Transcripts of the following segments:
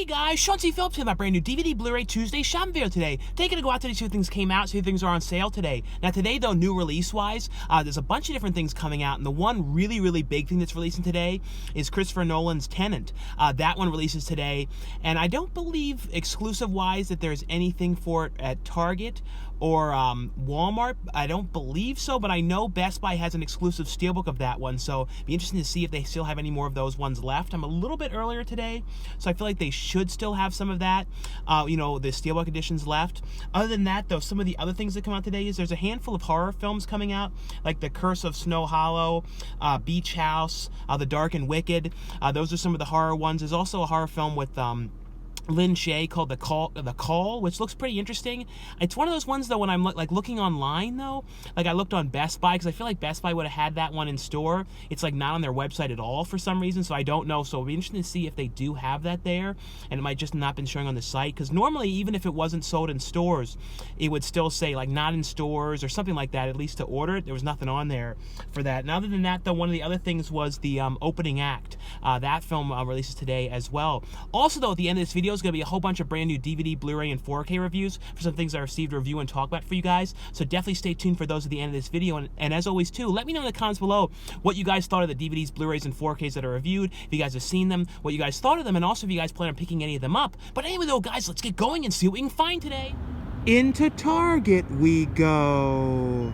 Hey guys, Sean C. Phillips here, my brand new DVD Blu-ray Tuesday shopping video today. Taking to go out today, see what things came out, see what things are on sale today. Now today though, new release-wise, there's a bunch of different things coming out, and the one really big thing that's releasing today is Christopher Nolan's Tenet. That one releases today, and I don't believe exclusive-wise that there's anything for it at Target or Walmart. I don't believe so, but I know Best Buy has an exclusive Steelbook of that one, so it'd be interesting to see if they still have any more of those ones left. I'm a little bit earlier today, so I feel like they should still have some of that, the Steelbook editions left. Other than that, though, some of the other things that come out today is there's a handful of horror films coming out, like The Curse of Snow Hollow, Beach House, The Dark and Wicked. Those are some of the horror ones. There's also a horror film with Lin Shaye called The Call, which looks pretty interesting. It's one of those ones though, when I'm looking online though, like I looked on Best Buy because I feel like Best Buy would have had that one in store. It's like not on their website at all for some reason, so I don't know. So it'll be interesting to see if they do have that there, and it might just not been showing on the site, because normally even if it wasn't sold in stores, it would still say like not in stores or something like that, at least to order it. There was nothing on there for that. And other than that though, one of the other things was the opening act. That film releases today as well. Also though, at the end of this video is going to be a whole bunch of brand new DVD, Blu-ray, and 4K reviews for some things I received to review and talk about for you guys. So definitely stay tuned for those at the end of this video. And as always too, let me know in the comments below what you guys thought of the DVDs, Blu-rays, and 4Ks that are reviewed. If you guys have seen them, what you guys thought of them, and also if you guys plan on picking any of them up. But anyway though, guys, let's get going and see what we can find today. Into Target we go.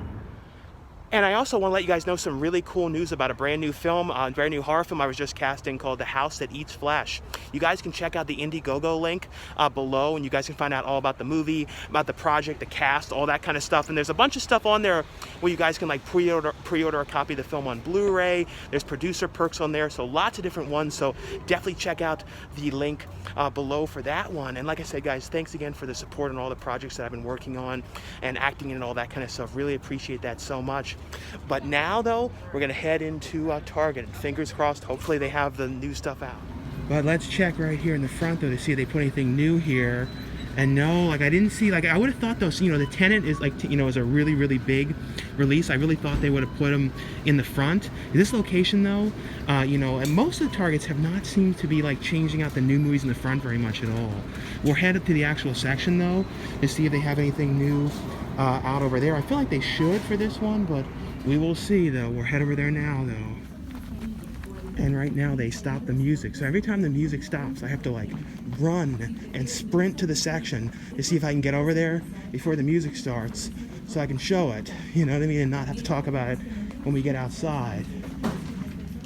And I also want to let you guys know some really cool news about a brand new film, a brand new horror film I was just casting called The House That Eats Flesh. You guys can check out the Indiegogo link below, and you guys can find out all about the movie, about the project, the cast, all that kind of stuff. And there's a bunch of stuff on there where you guys can like pre-order a copy of the film on Blu-ray. There's producer perks on there, so lots of different ones. So definitely check out the link below for that one. And like I said, guys, thanks again for the support on all the projects that I've been working on and acting in and all that kind of stuff. Really appreciate that so much. But now though, we're gonna head into Target, and fingers crossed, hopefully they have the new stuff out. But let's check right here in the front though to see if they put anything new here. And no, like I didn't see, like I would have thought though, the Tenet is like, is a really big release. I really thought they would have put them in the front. This location though, and most of the Targets have not seemed to be like changing out the new movies in the front very much at all. We're headed to the actual section though to see if they have anything new out over there. I feel like they should for this one, but we will see though. We're headed over there now though. And right now they stop the music. So every time the music stops, I have to like run and sprint to the section to see if I can get over there before the music starts so I can show it, you know what I mean, and not have to talk about it when we get outside.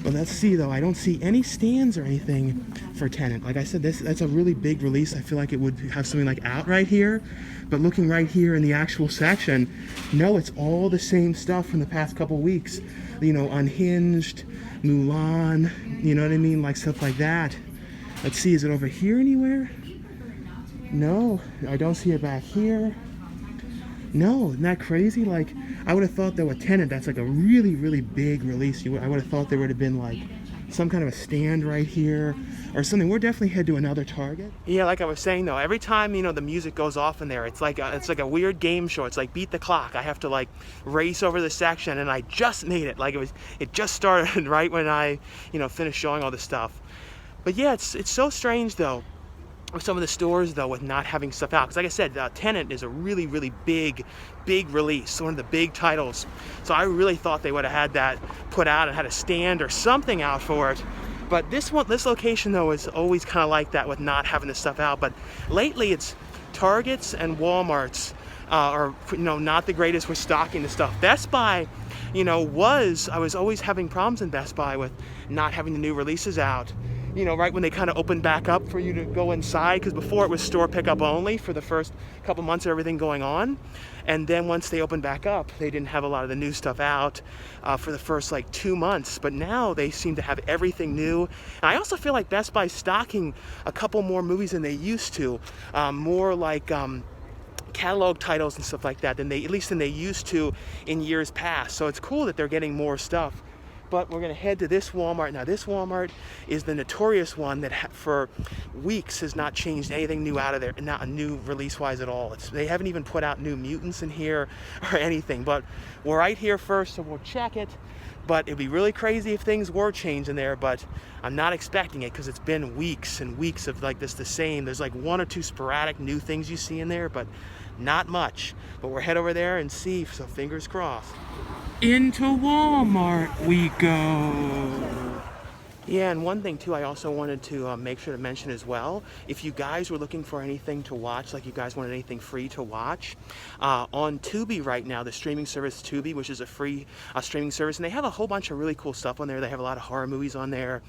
But let's see though, I don't see any stands or anything for Tenet. Like I said, that's a really big release. I feel like it would have something like out right here. But looking right here in the actual section, no, it's all the same stuff from the past couple weeks. Unhinged, Mulan, you know what I mean? Like stuff like that. Let's see, is it over here anywhere? No, I don't see it back here. No, isn't that crazy? Like, I would have thought that with Tenet, that's like a really big release. I would have thought there would have been like some kind of a stand right here or something. We're definitely headed to another Target. Yeah, like I was saying though, every time the music goes off in there, it's like a weird game show. It's like beat the clock. I have to like race over the section, and I just made it. Like it just started right when I finished showing all the stuff. But yeah, it's so strange though with some of the stores though with not having stuff out, because like I said, Tenet is a really big release, one of the big titles. So I really thought they would have had that put out and had a stand or something out for it. But this location though is always kind of like that with not having this stuff out. But lately it's Targets and Walmarts are not the greatest with stocking the stuff. Best Buy, I was always having problems in Best Buy with not having the new releases out. Right when they kind of opened back up for you to go inside, because before it was store pickup only for the first couple months of everything going on. And then once they opened back up, they didn't have a lot of the new stuff out for the first like 2 months. But now they seem to have everything new. And I also feel like Best Buy's stocking a couple more movies than they used to. More like catalog titles and stuff like that than they used to in years past. So it's cool that they're getting more stuff. But we're going to head to this Walmart. Now this Walmart is the notorious one that for weeks has not changed anything new out of there, not new release wise at all. They haven't even put out New Mutants in here or anything. But we're right here first, so we'll check it. But it'd be really crazy if things were changing there, but I'm not expecting it because it's been weeks and weeks of like this the same. There's like 1 or 2 sporadic new things you see in there, but not much. But we'll head over there and see, so fingers crossed. Into Walmart we go. Yeah, and one thing too, I also wanted to make sure to mention as well, if you guys were looking for anything to watch, like you guys wanted anything free to watch, on Tubi right now, the streaming service Tubi, which is a free streaming service, and they have a whole bunch of really cool stuff on there. They have a lot of horror movies on there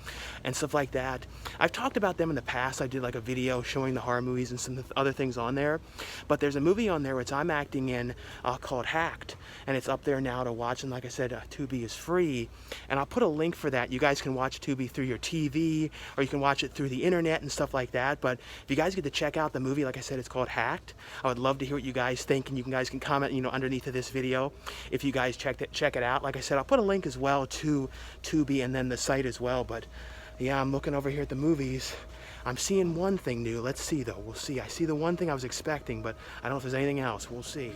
and stuff like that. I've talked about them in the past. I did like a video showing the horror movies and some other things on there, but there's a movie on there which I'm acting in called Hacked, and it's up there now to watch, and like I said, Tubi is free, and I'll put a link for that. You guys can watch Tubi through your TV, or you can watch it through the internet and stuff like that. But if you guys get to check out the movie, like I said, it's called Hacked. I would love to hear what you guys think, and you guys can comment, you know, underneath of this video if you guys check it out. Like I said, I'll put a link as well to Tubi and then the site as well. But yeah, I'm looking over here at the movies. I'm seeing one thing new. Let's see though. We'll see. I see the one thing I was expecting, but I don't know if there's anything else. We'll see.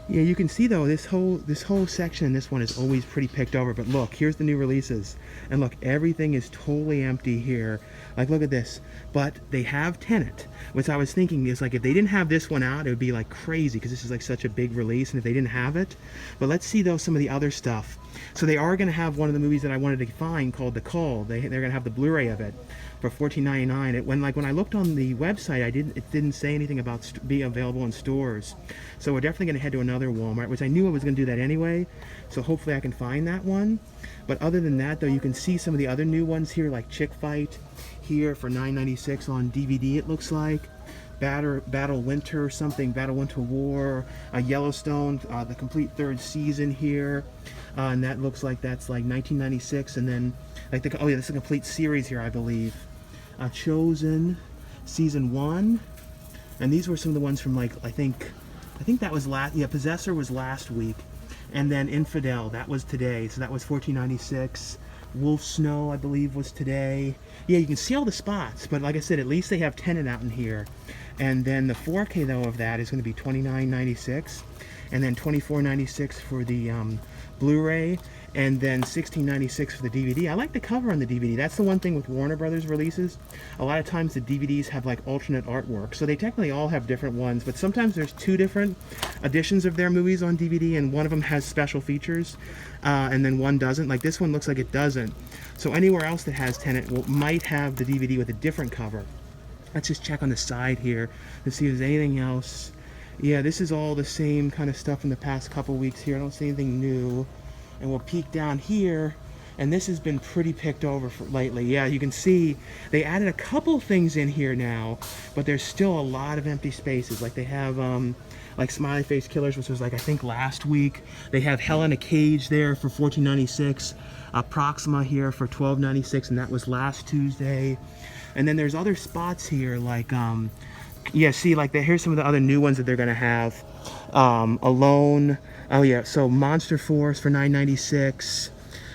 Yeah, you can see though, this whole section in this one is always pretty picked over, but look, here's the new releases, and look, everything is totally empty here. Like, look at this. But they have Tenet, which I was thinking is like, if they didn't have this one out, it would be like crazy, because this is like such a big release, and if they didn't have it. But let's see though some of the other stuff. So they are going to have one of the movies that I wanted to find called The Call. They're going to have the Blu-ray of it for $14.99. When I looked on the website, it didn't say anything about being available in stores. So we're definitely going to head to another Walmart, which I knew I was going to do that anyway. So hopefully I can find that one. But other than that, though, you can see some of the other new ones here, like Chick Fight here for $9.96 on DVD. It looks like Battle Winter something, Battle Winter War, Yellowstone, the complete 3rd season here. And that looks like that's like 1996, and then like oh yeah, this is a complete series here, I believe. Chosen season 1, and these were some of the ones from like I think that was Possessor was last week, and then Infidel, that was today, so that was $14.96. Wolf Snow, I believe, was today. Yeah, you can see all the spots, but like I said, at least they have Tenet out in here. And then the 4K though of that is going to be $29.96, and then $24.96 for the Blu-ray, and then $16.96 for the DVD. I like the cover on the DVD. That's the one thing with Warner Brothers releases. A lot of times the DVDs have like alternate artwork, so they technically all have different ones, but sometimes there's 2 different editions of their movies on DVD, and one of them has special features, and then one doesn't. Like this one looks like it doesn't. So anywhere else that has Tenet might have the DVD with a different cover. Let's just check on the side here to see if there's anything else. Yeah, this is all the same kind of stuff from the past couple weeks here. I don't see anything new. And we'll peek down here, and this has been pretty picked over lately. Yeah, you can see they added a couple things in here now, but there's still a lot of empty spaces. Like they have like Smiley Face Killers, which was like I think last week. They have Hell in a Cage there for $14.96. Proxima here for $12.96, and that was last Tuesday. And then there's other spots here like yeah, see, like here's some of the other new ones that they're gonna have. Alone. Oh yeah, so Monster Force for $9.96.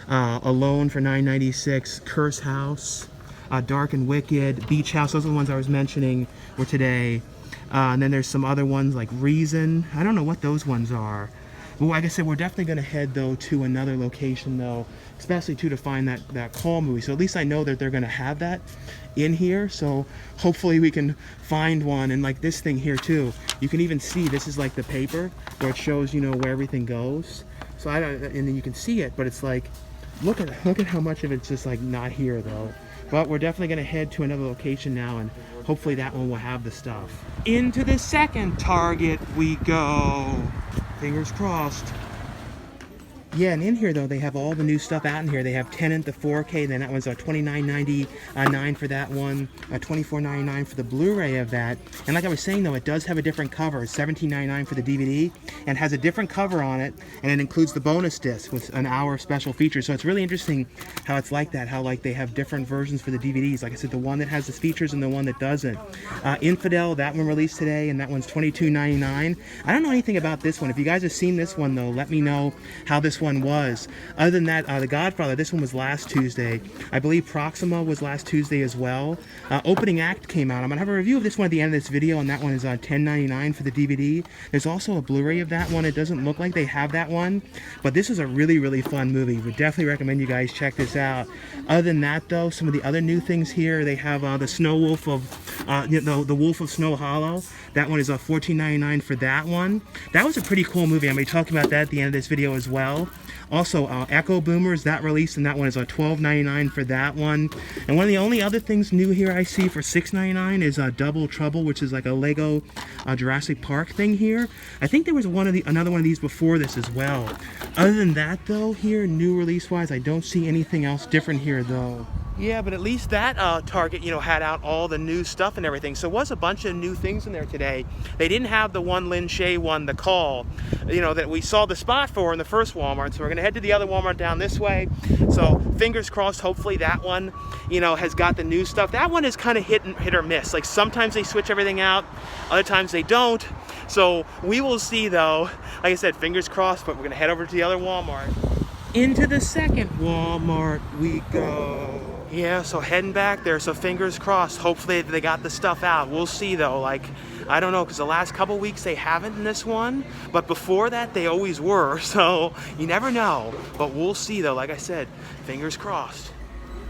Alone for $9.96. Curse House. Dark and Wicked. Beach House. Those are the ones I was mentioning were today. And then there's some other ones like Reason. I don't know what those ones are. But like I said, we're definitely going to head though to another location though, especially too to find that Call movie. So at least I know that they're going to have that in here. So hopefully we can find one. And like this thing here too, you can even see this is like the paper where it shows, you know, where everything goes. So and then you can see it, but it's like, look at how much of it's just like not here though. But we're definitely going to head to another location now, and hopefully that one will have the stuff. Into the second Target we go. Fingers crossed. Yeah, and in here though, they have all the new stuff out in here. They have Tenet, the 4K, then that one's $29.99 for that one, $24.99 for the Blu-ray of that. And like I was saying though, it does have a different cover. It's $17.99 for the DVD, and has a different cover on it, and it includes the bonus disc with an hour special feature. So it's really interesting how it's like that, how like they have different versions for the DVDs. Like I said, the one that has the features and the one that doesn't. Infidel, that one released today, and that one's $22.99. I don't know anything about this one. If you guys have seen this one though, let me know how this one one was. Other than that, The Godfather, this one was last Tuesday. I believe Proxima was last Tuesday as well. Opening Act came out. I'm going to have a review of this one at the end of this video, and that one is $10.99 for the DVD. There's also a Blu-ray of that one. It doesn't look like they have that one, but this is a really, really fun movie. Would definitely recommend you guys check this out. Other than that, though, some of the other new things here, they have the Snow Wolf of, the Wolf of Snow Hollow. That one is $14.99 for that one. That was a pretty cool movie. I'm going to be talking about that at the end of this video as well. Also, Echo Boomers, that released, and that one is $12.99 for that one. And one of the only other things new here I see for $6.99 is Double Trouble, which is like a Lego Jurassic Park thing here. I think there was another one of these before this as well. Other than that, though, here, new release-wise, I don't see anything else different here, though. Yeah, but at least that Target, had out all the new stuff and everything. So it was a bunch of new things in there today. They didn't have the one Lin Shaye one, the Call, that we saw the spot for in the first Walmart. So we're going to head to the other Walmart down this way. So fingers crossed, hopefully that one, has got the new stuff. That one is kind of hit or miss. Like sometimes they switch everything out, other times they don't. So we will see though. Like I said, fingers crossed, but we're going to head over to the other Walmart. Into the second Walmart we go. Yeah, so heading back there, so fingers crossed. Hopefully they got the stuff out. We'll see though, I don't know, because the last couple weeks they haven't in this one, but before that they always were, so you never know. But we'll see though, like I said, fingers crossed.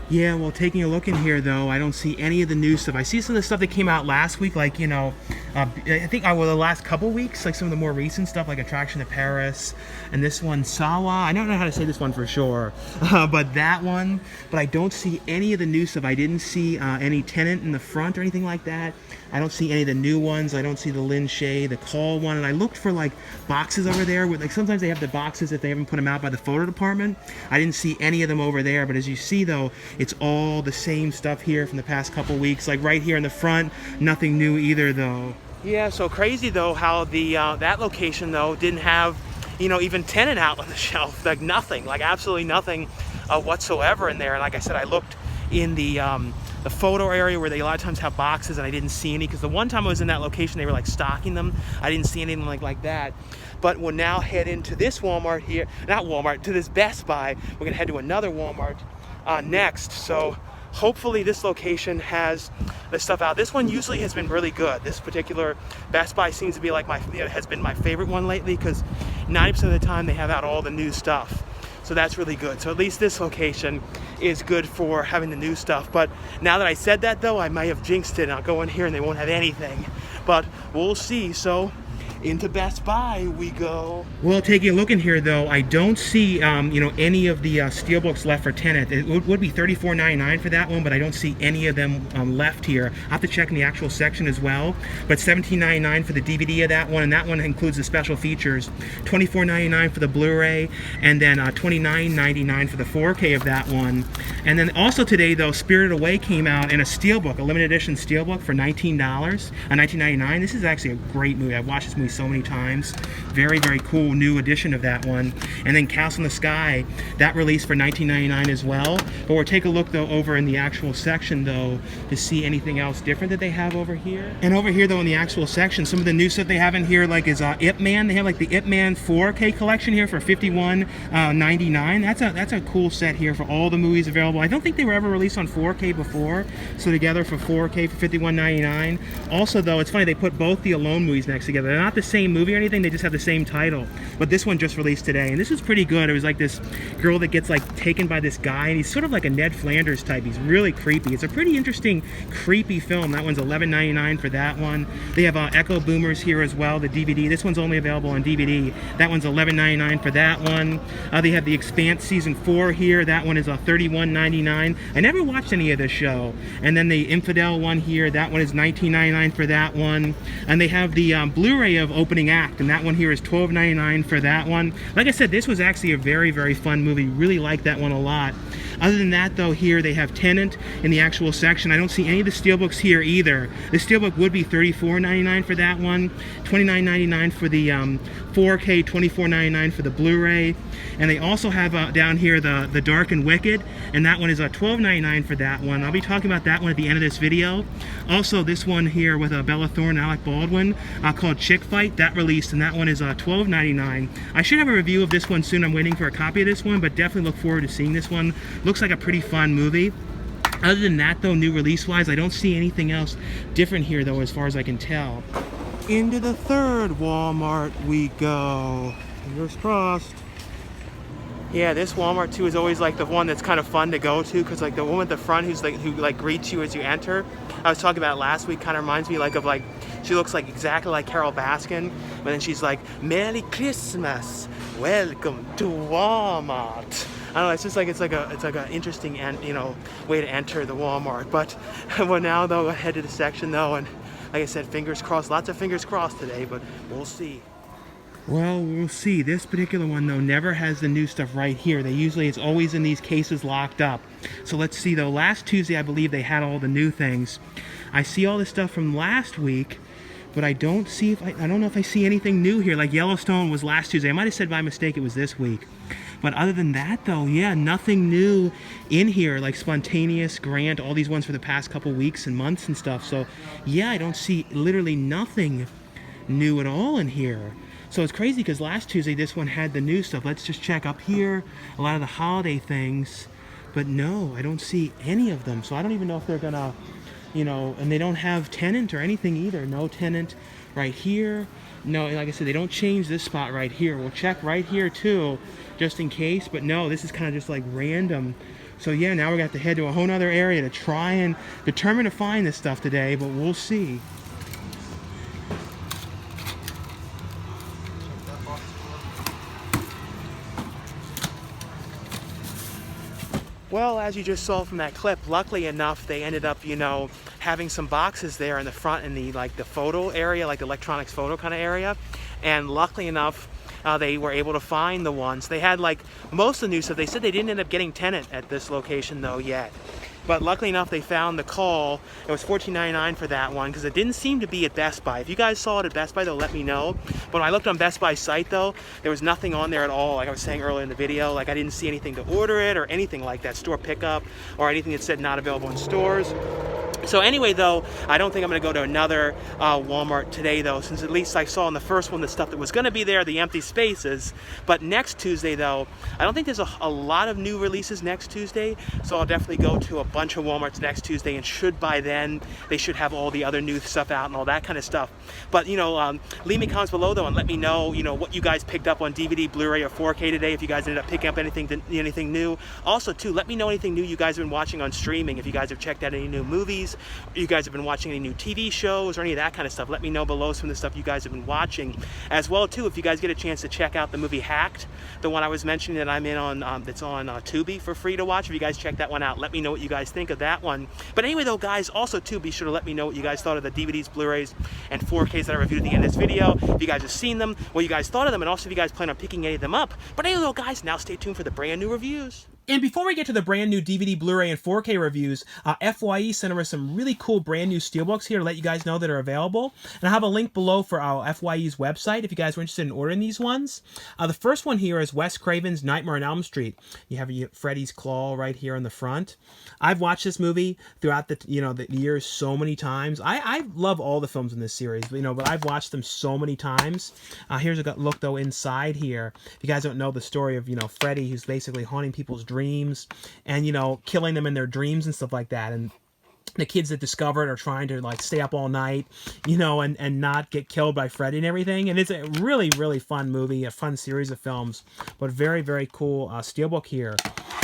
Yeah, well, taking a look in here, though, I don't see any of the new stuff. I see some of the stuff that came out last week, like, I think the last couple weeks, like some of the more recent stuff, like Attraction to Paris, and this one, Sawa. I don't know how to say this one for sure, but that one. But I don't see any of the new stuff. I didn't see any Tenet in the front or anything like that. I don't see any of the new ones. I don't see the Lin Shaye, the Call one, and I looked for boxes over there. With sometimes they have the boxes if they haven't put them out by the photo department. I didn't see any of them over there, but as you see though, it's all the same stuff here from the past couple weeks. Like right here in the front, nothing new either though. Yeah, so crazy though how the that location though didn't have even Tenet out on the shelf. Like nothing, absolutely nothing whatsoever in there. And like I said, I looked in the photo area where they a lot of times have boxes, and I didn't see any, because the one time I was in that location they were stocking them. I didn't see anything like that. But we'll now head into this Walmart here, not Walmart, to this Best Buy. We're gonna head to another Walmart next. So hopefully this location has the stuff out. This one usually has been really good. This particular Best Buy seems to be has been my favorite one lately, because 90% of the time they have out all the new stuff. So that's really good. So at least this location is good for having the new stuff. But now that I said that though, I might have jinxed it, and I'll go in here and they won't have anything. But we'll see. So into Best Buy we go. Well, taking a look in here though, I don't see any of the Steelbooks left for Tenet. It would be $34.99 for that one, but I don't see any of them left here. I'll have to check in the actual section as well. But $17.99 for the DVD of that one, and that one includes the special features. $24.99 for the Blu-ray, and then $29.99 for the 4K of that one. And then also today though, Spirited Away came out in a Steelbook, a limited edition Steelbook for $19, $19.99. This is actually a great movie. I've watched this movie so many times. Very, very cool new edition of that one. And then Castle in the Sky, that released for $19.99 as well. But we'll take a look though over in the actual section though to see anything else different that they have over here. And over here though in the actual section, some of the new stuff they have in here is Ip Man. They have the Ip Man 4K collection here for $51.99. That's a cool set here for all the movies available. I don't think they were ever released on 4K before, so together for 4K for $51.99. Also though, it's funny, they put both the Alone movies next together. They're not the same movie or anything, they just have the same title. But this one just released today, and this is pretty good. It was like this girl that gets taken by this guy, and he's sort of like a Ned Flanders type. He's really creepy. It's a pretty interesting, creepy film. That one's $11.99 for that one. They have Echo Boomers here as well, the DVD. This one's only available on DVD. That one's $11.99 for that one. They have the Expanse Season 4 here. That one is $31.99. I never watched any of this show. And then the Infidel one here, that one is $19.99 for that one. And they have the Blu-ray of Opening Act, and that one here is $12.99 for that one. Like I said, this was actually a very, very fun movie. Really liked that one a lot. Other than that though, here they have Tenet in the actual section. I don't see any of the Steelbooks here either. The Steelbook would be $34.99 for that one, $29.99 for the 4K, $24.99 for the Blu-ray. And they also have down here the Dark and Wicked, and that one is $12.99 for that one. I'll be talking about that one at the end of this video. Also this one here with Bella Thorne and Alec Baldwin called Chick Fight. Fight, that released, and that one is $12.99. I should have a review of this one soon. I'm waiting for a copy of this one, but definitely look forward to seeing this one. Looks like a pretty fun movie. Other than that, though, new release-wise, I don't see anything else different here, though, as far as I can tell. Into the third Walmart we go. Fingers crossed. Yeah, this Walmart too is always like the one that's kind of fun to go to, because like the woman at the front who greets you as you enter, I was talking about last week, kind of reminds me like of like, she looks like exactly like Carol Baskin, but then she's like, "Merry Christmas, welcome to Walmart." I don't know, it's just like it's like an interesting way to enter the Walmart. But well, now though, head to the section though, and like I said, fingers crossed, lots of fingers crossed today, but we'll see. Well, we'll see. This particular one, though, never has the new stuff right here. It's always in these cases locked up. So let's see, though. Last Tuesday, I believe they had all the new things. I see all the stuff from last week, but I don't know if I see anything new here. Like Yellowstone was last Tuesday. I might have said by mistake it was this week. But other than that, though, yeah, nothing new in here, like Spontaneous, Grant, all these ones for the past couple weeks and months and stuff. So, yeah, I don't see literally nothing new at all in here. So it's crazy because last Tuesday this one had the new stuff. Let's just check up here, a lot of the holiday things, but no, I don't see any of them. So I don't even know if they're gonna, and they don't have Tenet or anything either. No Tenet right here. No, like I said, they don't change this spot right here. We'll check right here too, just in case, but no, this is kind of just like random. So yeah, now we're gonna have to head to a whole nother area to try and determine to find this stuff today, but we'll see. Well, as you just saw from that clip, luckily enough, they ended up, having some boxes there in the front in the photo area, like the electronics photo kind of area. And luckily enough, they were able to find the ones. They had most of the new stuff. They said they didn't end up getting Tenet at this location though yet. But luckily enough, they found the call. It was $14.99 for that one, because it didn't seem to be at Best Buy. If you guys saw it at Best Buy, though, let me know. But when I looked on Best Buy's site, though, there was nothing on there at all. Like I was saying earlier in the video, like I didn't see anything to order it or anything like that, store pickup, or anything that said not available in stores. So anyway, though, I don't think I'm going to go to another Walmart today, though, since at least I saw in the first one the stuff that was going to be there, the empty spaces. But next Tuesday, though, I don't think there's a lot of new releases next Tuesday, so I'll definitely go to a bunch of Walmarts next Tuesday, and by then, they should have all the other new stuff out and all that kind of stuff. But, leave me comments below, though, and let me know, what you guys picked up on DVD, Blu-ray, or 4K today, if you guys ended up picking up anything new. Also, too, let me know anything new you guys have been watching on streaming, if you guys have checked out any new movies, you guys have been watching any new TV shows or any of that kind of stuff. Let me know below some of the stuff you guys have been watching. As well, too, if you guys get a chance to check out the movie Hacked, the one I was mentioning that I'm in on, that's on Tubi for free to watch. If you guys check that one out, let me know what you guys think of that one. But anyway, though, guys, also, too, be sure to let me know what you guys thought of the DVDs, Blu-rays, and 4Ks that I reviewed at the end of this video. If you guys have seen them, what you guys thought of them, and also if you guys plan on picking any of them up. But anyway, though, guys, now stay tuned for the brand new reviews. And before we get to the brand new DVD, Blu-ray, and 4K reviews, FYE sent over some really cool brand new Steelbooks here to let you guys know that are available. And I have a link below for our FYE's website if you guys are interested in ordering these ones. The first one here is Wes Craven's Nightmare on Elm Street. You have Freddy's claw right here on the front. I've watched this movie throughout the years so many times. I love all the films in this series, but I've watched them so many times. Here's a look though inside here. If you guys don't know the story of Freddy, who's basically haunting people's dreams and killing them in their dreams and stuff like that, and the kids that discover it are trying to stay up all night, and not get killed by Freddy and everything. And it's a really, really fun movie, a fun series of films, but very, very cool Steelbook here.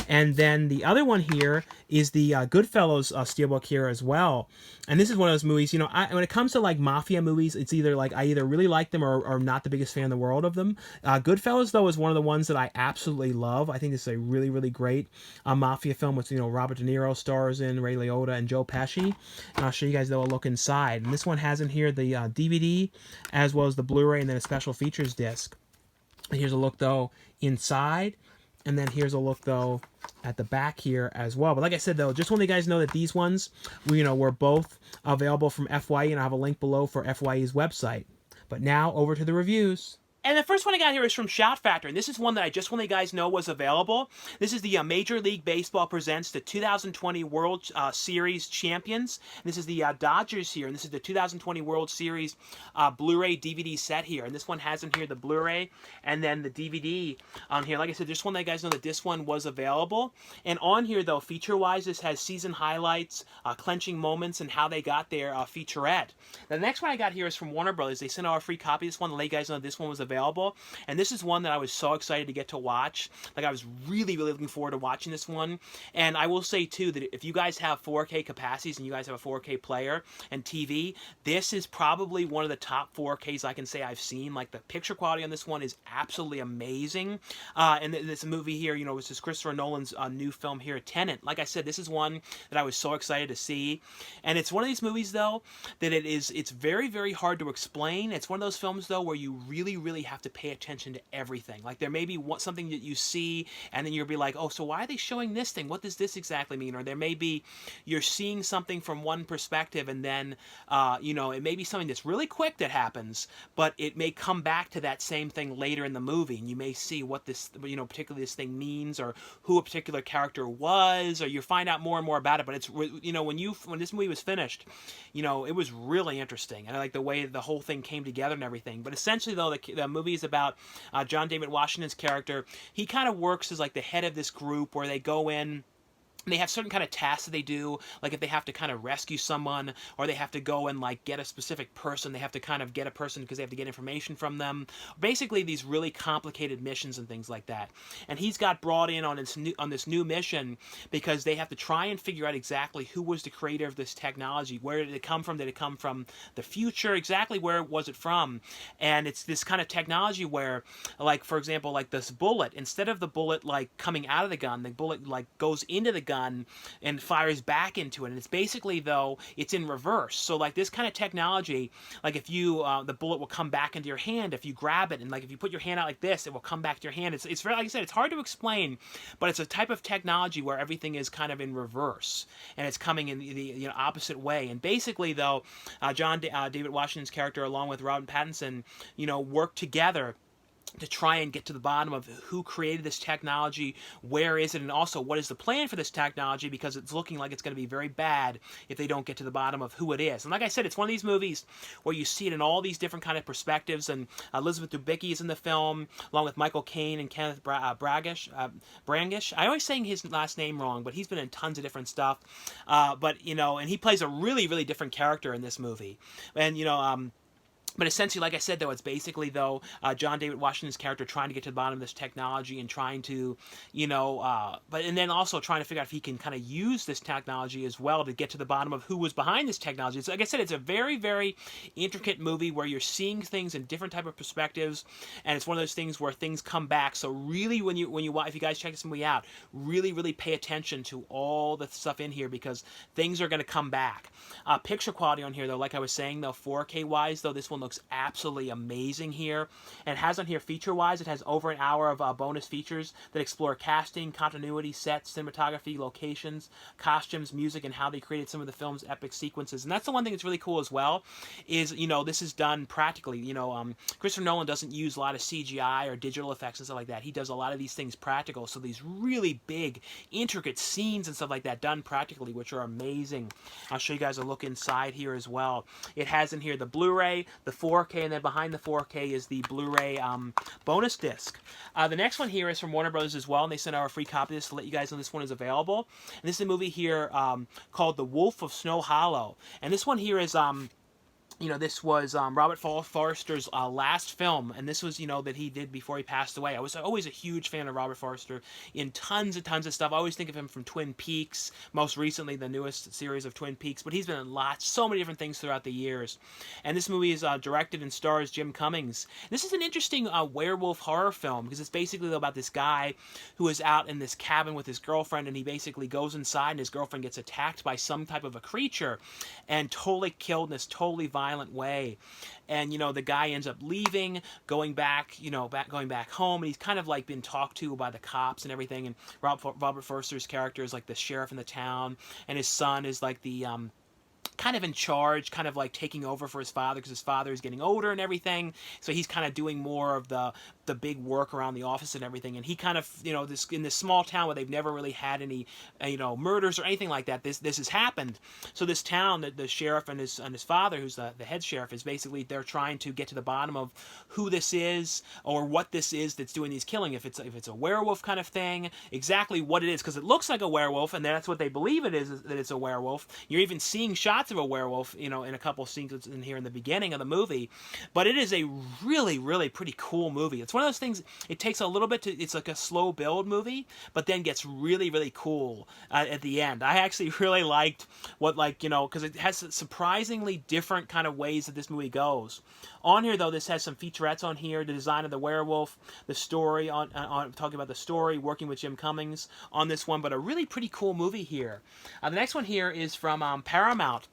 And then the other one here is the Goodfellas Steelbook here as well. And this is one of those movies, when it comes to mafia movies, it's either I either really like them or not the biggest fan in the world of them. Goodfellas, though, is one of the ones that I absolutely love. I think this is a really, really great mafia film with, Robert De Niro stars in, Ray Liotta, and Joe Pesci. And I'll show you guys, though, a look inside. And this one has in here the DVD as well as the Blu-ray and then a special features disc. And here's a look, though, inside. And then here's a look, though, at the back here as well. But like I said, though, just want you guys know that these ones, were both available from FYE, and I have a link below for FYE's website. But now, over to the reviews. And the first one I got here is from Shout Factor, and this is one that I just want to let you guys know was available. This is the Major League Baseball presents the 2020 World Series champions. This is the Dodgers here, and this is the 2020 World Series Blu-ray DVD set here. And this one has in here the Blu-ray and then the DVD on here. Like I said, just want to let you guys know that this one was available. And on here, though, feature-wise, this has season highlights, clenching moments, and how they got their featurette. Now, the next one I got here is from Warner Brothers. They sent out a free copy of this one to let you guys know this one was available. And this is one that I was so excited to get to watch. Like, I was really, really looking forward to watching this one. And I will say, too, that if you guys have 4K capacities and you guys have a 4K player and TV, this is probably one of the top 4Ks I can say I've seen. Like, the picture quality on this one is absolutely amazing. And this movie here, you know, this is Christopher Nolan's new film here, Tenet. Like I said, this is one that I was so excited to see. And it's one of these movies, though, that it's very, very hard to explain. It's one of those films, though, where you really, really have to pay attention to everything. Like, there may be something that you see, and then you'll be like, oh, so why are they showing this thing? What does this exactly mean? Or there may be, you're seeing something from one perspective, and then, you know, it may be something that's really quick that happens, but it may come back to that same thing later in the movie, and you may see what this, you know, particularly this thing means, or who a particular character was, or you find out more and more about it. But it's, you know, when this movie was finished, you know, it was really interesting, and I like the way the whole thing came together and everything. But essentially, though, the movie is about John David Washington's character. He kind of works as like the head of this group where they go in. They have certain kind of tasks that they do, like if they have to kind of rescue someone, or they have to go and like get a specific person, they have to kind of get a person because they have to get information from them. Basically, these really complicated missions and things like that. And he's got brought in on this new mission because they have to try and figure out exactly who was the creator of this technology. Where did it come from? Did it come from the future? Exactly where was it from? And it's this kind of technology where, like, for example, like this bullet, instead of the bullet like coming out of the gun, the bullet like goes into the gun and fires back into it. And it's basically, though, it's in reverse. So like this kind of technology, like if you the bullet will come back into your hand if you grab it, and like if you put your hand out like this, it will come back to your hand. It's very, like I said, it's hard to explain, but it's a type of technology where everything is kind of in reverse, and it's coming in the opposite way. And basically, though, David Washington's character, along with Robert Pattinson, you know, work together to try and get to the bottom of who created this technology, where is it, and also what is the plan for this technology, because it's looking like it's going to be very bad if they don't get to the bottom of who it is. And like I said, it's one of these movies where you see it in all these different kind of perspectives, and Elizabeth Debicki is in the film, along with Michael Caine and Kenneth Branagh. I always saying his last name wrong, but he's been in tons of different stuff. But, you know, and he plays a really, really different character in this movie. And, you know, but essentially, like I said, though, it's basically, though, John David Washington's character trying to get to the bottom of this technology and trying to, you know, and then also trying to figure out if he can kind of use this technology as well to get to the bottom of who was behind this technology. So, like I said, it's a very, very intricate movie where you're seeing things in different type of perspectives, and it's one of those things where things come back. So really, when you watch, if you guys check this movie out, really, really pay attention to all the stuff in here, because things are going to come back. Picture quality on here, though, like I was saying, though, 4K wise, though, this one looks absolutely amazing here. And it has on here feature-wise, it has over an hour of bonus features that explore casting, continuity, sets, cinematography, locations, costumes, music, and how they created some of the film's epic sequences. And that's the one thing that's really cool as well, is, you know, this is done practically. You know, Christopher Nolan doesn't use a lot of CGI or digital effects and stuff like that. He does a lot of these things practical. So these really big, intricate scenes and stuff like that done practically, which are amazing. I'll show you guys a look inside here as well. It has in here the Blu-ray, the 4K, and then behind the 4K is the Blu-ray bonus disc. The next one here is from Warner Brothers as well, and they sent out a free copy of this to let you guys know this one is available. And this is a movie here called The Wolf of Snow Hollow. And this one here is you know, this was Robert Forster's last film, and this was, you know, that he did before he passed away. I was always a huge fan of Robert Forster in tons and tons of stuff. I always think of him from Twin Peaks, most recently the newest series of Twin Peaks, but he's been in so many different things throughout the years. And this movie is directed and stars Jim Cummings. This is an interesting werewolf horror film, because it's basically about this guy who is out in this cabin with his girlfriend, and he basically goes inside, and his girlfriend gets attacked by some type of a creature and totally killed in this totally violent way. And, you know, the guy ends up leaving, going back home, and he's kind of like been talked to by the cops and everything. And Robert Forster's character is like the sheriff in the town, and his son is like the kind of in charge, kind of like taking over for his father because his father is getting older and everything. So he's kind of doing more of the big work around the office and everything. And he kind of, this in this small town where they've never really had any, murders or anything like that. This has happened. So this town, the sheriff and his father, who's the head sheriff, is basically they're trying to get to the bottom of who this is or what this is that's doing these killing. If it's a werewolf kind of thing, exactly what it is, because it looks like a werewolf, and that's what they believe it is that it's a werewolf. You're even seeing shots of a werewolf, in a couple scenes in here in the beginning of the movie. But it is a really, really pretty cool movie. It's one of those things, it takes a little bit it's like a slow build movie, but then gets really, really cool at the end. I actually really liked what, because it has surprisingly different kind of ways that this movie goes. On here, though, this has some featurettes on here, the design of the werewolf, the story, on talking about the story, working with Jim Cummings on this one, but a really pretty cool movie here. The next one here is from Paramount.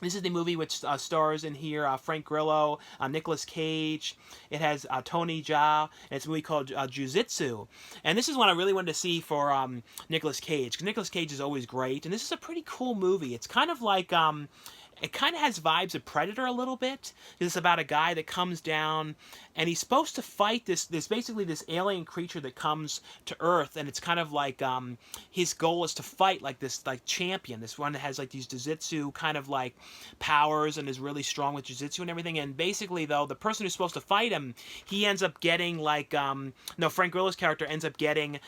This is the movie which stars in here Frank Grillo, Nicolas Cage. It has Tony Jaa, and it's a movie called Jitsu. And this is one I really wanted to see for Nicolas Cage, because Nicolas Cage is always great, and this is a pretty cool movie. It's kind of like... it kind of has vibes of Predator a little bit. It's about a guy that comes down, and he's supposed to fight this basically this alien creature that comes to Earth, and it's kind of like his goal is to fight this champion, this one that has these jiu-jitsu kind of powers and is really strong with jiu-jitsu and everything. And basically, though, the person who's supposed to fight him, he ends up getting Frank Grillo's character ends up getting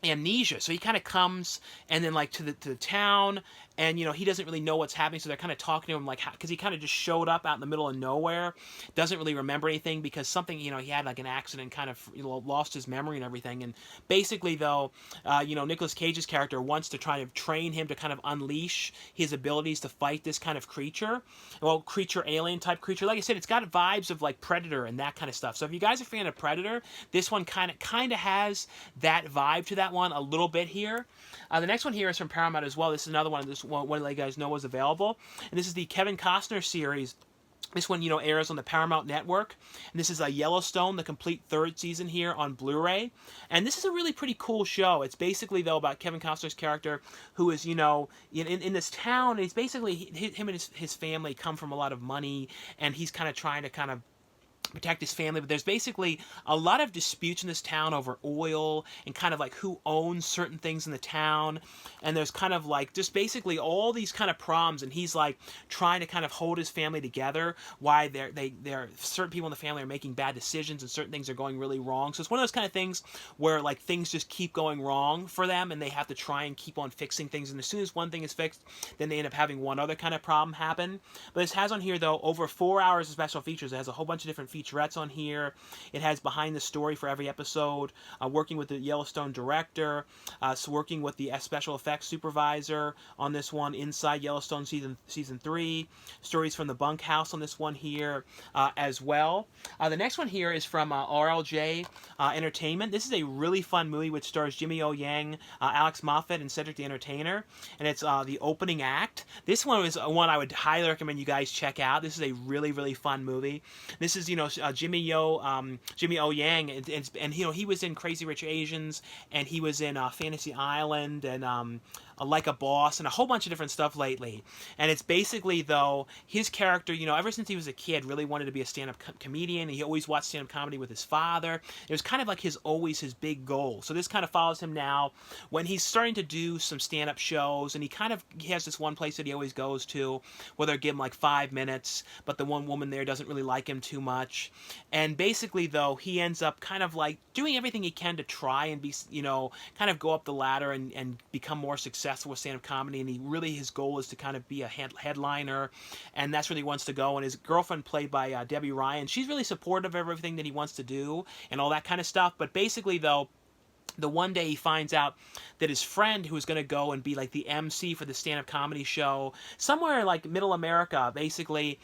amnesia. So he kind of comes and then to the town, and he doesn't really know what's happening, so they're kind of talking to him because he kind of just showed up out in the middle of nowhere, doesn't really remember anything because something, he had an accident, kind of lost his memory and everything. And basically, though, Nicolas Cage's character wants to try to train him to kind of unleash his abilities to fight this kind of creature, alien type creature. Like I said, it's got vibes of Predator and that kind of stuff. So if you guys are a fan of Predator, this one kind of has that vibe to that one a little bit here. The next one here is from Paramount as well. This is another one. This one to let you guys know was available, and this is the Kevin Costner series. This one, airs on the Paramount Network, and this is Yellowstone, the complete third season here on Blu-ray. And this is a really pretty cool show. It's basically, though, about Kevin Costner's character, who is, in this town. It's basically him and his family come from a lot of money, and he's kind of trying to protect his family, but there's basically a lot of disputes in this town over oil and kind of who owns certain things in the town, and there's kind of just basically all these kind of problems, and he's trying to kind of hold his family together, why they're certain people in the family are making bad decisions and certain things are going really wrong. So it's one of those kind of things where things just keep going wrong for them, and they have to try and keep on fixing things, and as soon as one thing is fixed, then they end up having one other kind of problem happen. But this has on here, though, over 4 hours of special features. It has a whole bunch of different featurettes on here. It has behind the story for every episode, working with the Yellowstone director, working with the special effects supervisor on this one, inside Yellowstone season 3, stories from the bunkhouse on this one here as well. The next one here is from RLJ Entertainment. This is a really fun movie which stars Jimmy O. Yang, Alex Moffat, and Cedric the Entertainer, and it's the opening act. This one is one I would highly recommend you guys check out. This is a really, really fun movie. This is, Jimmy O. Yang, and he was in Crazy Rich Asians, and he was in Fantasy Island, and Like a Boss, and a whole bunch of different stuff lately. And it's basically, though, his character, ever since he was a kid, really wanted to be a stand-up comedian. He always watched stand-up comedy with his father. It was kind of always his big goal. So this kind of follows him now when he's starting to do some stand-up shows, and he has this one place that he always goes to where they'll give him 5 minutes, but the one woman there doesn't really like him too much. And basically, though, he ends up kind of doing everything he can to try and be, kind of go up the ladder and become more successful with stand-up comedy. And his goal is to kind of be a headliner, and that's where he wants to go. And his girlfriend, played by Debbie Ryan, she's really supportive of everything that he wants to do and all that kind of stuff. But basically, though, the one day he finds out that his friend, who is going to go and be the MC for the stand-up comedy show somewhere middle America, basically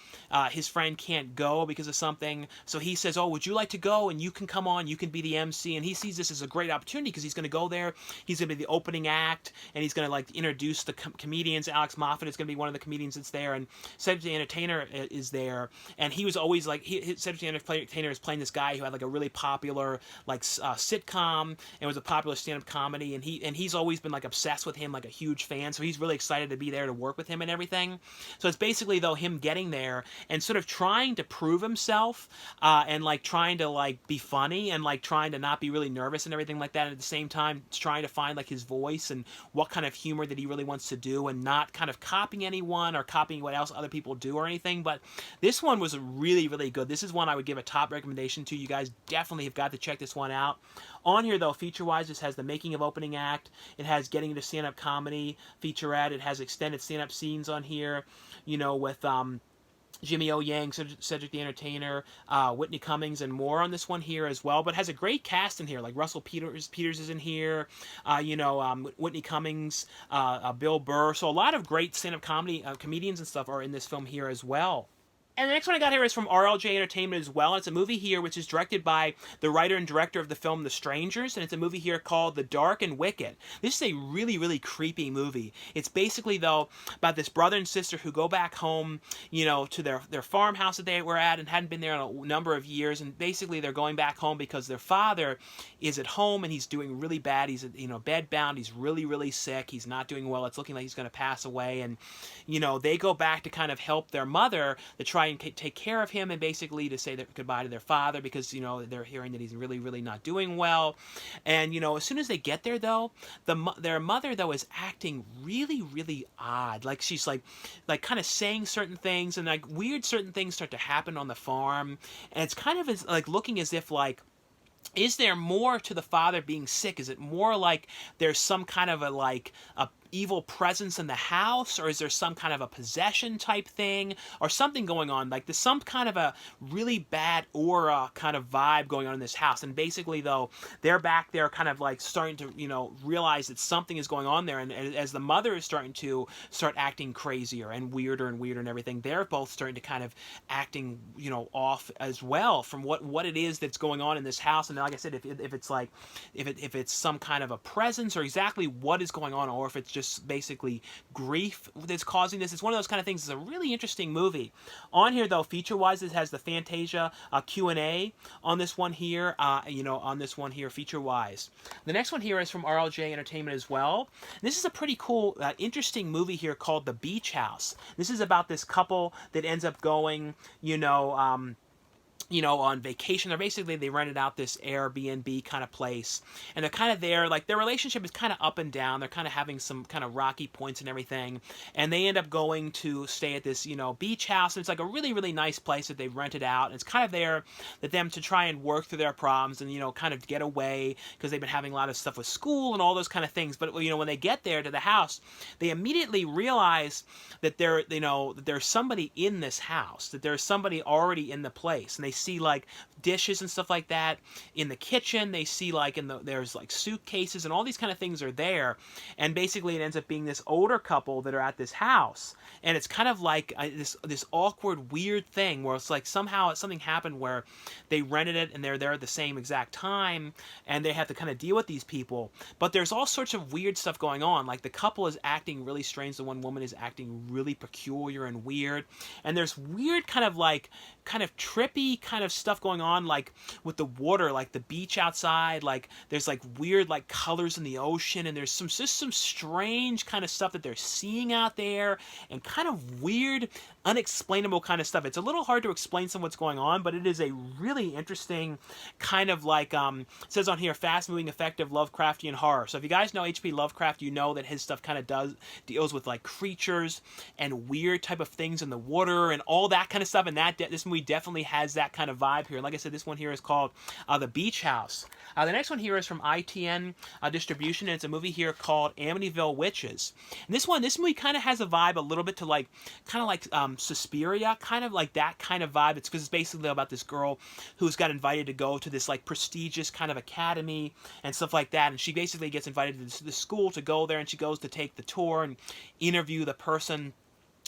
his friend can't go because of something. So he says, "Oh, would you like to go? And you can come on, you can be the MC." And he sees this as a great opportunity because he's going to go there. He's going to be the opening act, and he's going to introduce the comedians. Alex Moffat is going to be one of the comedians that's there, and Cedric the Entertainer is there. And he was always Cedric the Entertainer is playing this guy who had a really popular sitcom, and was a popular stand-up comedy, and he's always been like obsessed with him, like a huge fan. So he's really excited to be there to work with him and everything. So it's basically though him getting there and sort of trying to prove himself, and like trying to like be funny and like trying to not be really nervous and everything like that. And at the same time, trying to find like his voice and what kind of humor that he really wants to do, and not kind of copying anyone or copying what else other people do or anything. But this one was really, really good. This is one I would give a top recommendation to. You guys definitely have got to check this one out. On here, though, feature-wise, this has the making of opening act. It has getting into stand-up comedy featurette. It has extended stand-up scenes on here, you know, with Jimmy O. Yang, Cedric the Entertainer, Whitney Cummings, and more on this one here as well. But it has a great cast in here, like Russell Peters is in here, Whitney Cummings, Bill Burr. So a lot of great stand-up comedy comedians and stuff are in this film here as well. And the next one I got here is from RLJ Entertainment as well. It's a movie here which is directed by the writer and director of the film The Strangers, and it's a movie here called The Dark and Wicked. This is a really, really creepy movie. It's basically, though, about this brother and sister who go back home, you know, to their farmhouse that they were at and hadn't been there in a number of years, and basically they're going back home because their father is at home and he's doing really bad. He's, you know, bedbound. He's really, really sick. He's not doing well. It's looking like he's going to pass away, and, you know, they go back to kind of help their mother to try and take care of him and basically to say goodbye to their father because, you know, they're hearing that he's really, really not doing well. And, you know, as soon as they get there, though, their mother, though, is acting really, really odd. Like, she's, like kind of saying certain things, and, like, weird certain things start to happen on the farm. And it's kind of like looking as if, like, is there more to the father being sick? Is it more like there's some kind of a evil presence in the house, or is there some kind of a possession type thing or something going on? Like there's some kind of a really bad aura kind of vibe going on in this house. And basically, though, they're back there kind of like starting to, you know, realize that something is going on there. And as the mother is starting to acting crazier and weirder and everything, they're both starting to kind of acting, you know, off as well from what it is that's going on in this house. And like I said, if it's some kind of a presence or exactly what is going on, or if it's just basically grief that's causing this. It's one of those kind of things. It's a really interesting movie. On here, though, feature-wise, it has the Fantasia Q&A on this one here, feature-wise. The next one here is from RLJ Entertainment as well. This is a pretty cool, interesting movie here called The Beach House. This is about this couple that ends up going, on vacation. They rented out this Airbnb kind of place, and they're kind of there, like their relationship is kind of up and down. They're kind of having some kind of rocky points and everything, and they end up going to stay at this, beach house, and it's like a really, really nice place that they've rented out, and it's kind of there that them to try and work through their problems and, kind of get away, because they've been having a lot of stuff with school and all those kind of things. But, when they get there to the house, they immediately realize that that there's somebody in this house, that there's somebody already in the place, and they see like dishes and stuff like that in the kitchen. They see like there's like suitcases and all these kind of things are there, and basically it ends up being this older couple that are at this house, and it's kind of like this awkward, weird thing where it's like somehow something happened where they rented it and they're there at the same exact time, and they have to kind of deal with these people. But there's all sorts of weird stuff going on. Like the couple is acting really strange. The one woman is acting really peculiar and weird, and there's weird kind of trippy kind of stuff going on, like with the water, like the beach outside, like there's like weird like colors in the ocean, and there's some strange kind of stuff that they're seeing out there, and kind of weird, unexplainable kind of stuff. It's a little hard to explain some what's going on, but it is a really interesting kind of like it says on here, fast-moving, effective Lovecraftian horror. So if you guys know H.P. Lovecraft, you know that his stuff kind of deals with like creatures and weird type of things in the water and all that kind of stuff, and this movie definitely has that kind of vibe here. Like I said, this one here is called The Beach House. The next one here is from ITN Distribution, and it's a movie here called Amityville Witches. And this movie kind of has a vibe a little bit to like Suspiria, kind of like that kind of vibe. It's because it's basically about this girl who's got invited to go to this like prestigious kind of academy and stuff like that, and she basically gets invited to the school to go there, and she goes to take the tour and interview the person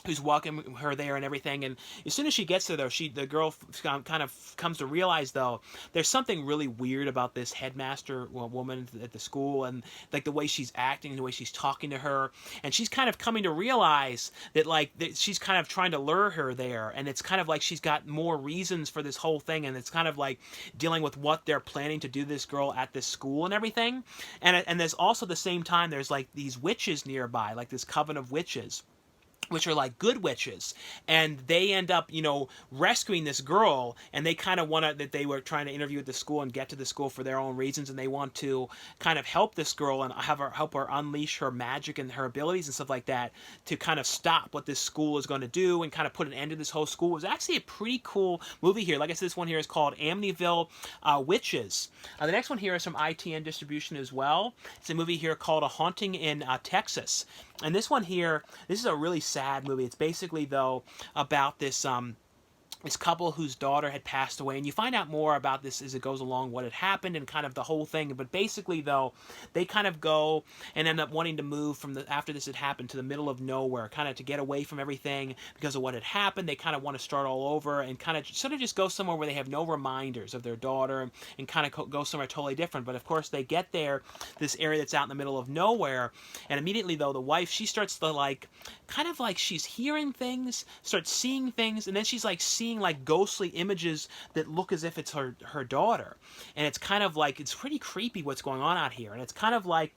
who's welcoming her there and everything. And as soon as she gets there, though, the girl kind of comes to realize, though, there's something really weird about this headmaster woman at the school, and like the way she's acting, the way she's talking to her, and she's kind of coming to realize that she's kind of trying to lure her there, and it's kind of like she's got more reasons for this whole thing, and it's kind of like dealing with what they're planning to do to this girl at this school and everything. And there's also, at the same time, there's like these witches nearby, like this coven of witches, which are like good witches, and they end up, rescuing this girl, and they kind of that they were trying to interview at the school and get to the school for their own reasons, and they want to kind of help this girl and help her unleash her magic and her abilities and stuff like that to kind of stop what this school is going to do and kind of put an end to this whole school. It was actually a pretty cool movie here. Like I said, this one here is called Amityville Witches. The next one here is from ITN Distribution as well. It's a movie here called A Haunting in Texas. And this one here, this is a really sad movie. It's basically, though, about this couple whose daughter had passed away, and you find out more about this as it goes along, what had happened and kind of the whole thing. But basically, though, they kind of go and end up wanting to move after this had happened to the middle of nowhere, kind of to get away from everything because of what had happened. They kind of want to start all over and kind of sort of just go somewhere where they have no reminders of their daughter, and kind of go somewhere totally different. But of course, they get there, this area that's out in the middle of nowhere, and immediately, though, the wife, she starts to kind of like she's hearing things, starts seeing things, and then she's like seeing like ghostly images that look as if it's her daughter. And it's kind of like, it's pretty creepy what's going on out here. And it's kind of like,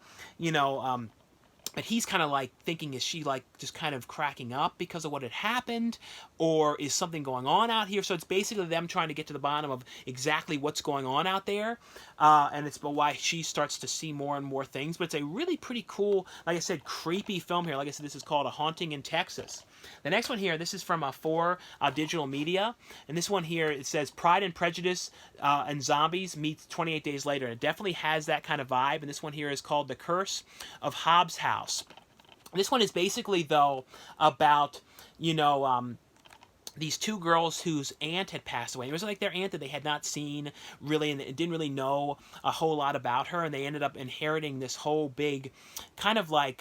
but he's kind of like thinking, is she like just kind of cracking up because of what had happened, or is something going on out here? So it's basically them trying to get to the bottom of exactly what's going on out there, and it's why she starts to see more and more things. But it's a really pretty cool, like I said, creepy film here. Like I said, this is called A Haunting in Texas. The next one here, this is from 4 Digital Media, and this one here, it says Pride and Prejudice and Zombies meets 28 Days Later. And it definitely has that kind of vibe, and this one here is called The Curse of Hobbs House. This one is basically, though, about, these 2 girls whose aunt had passed away. It was like their aunt that they had not seen really, and didn't really know a whole lot about her, and they ended up inheriting this whole big kind of like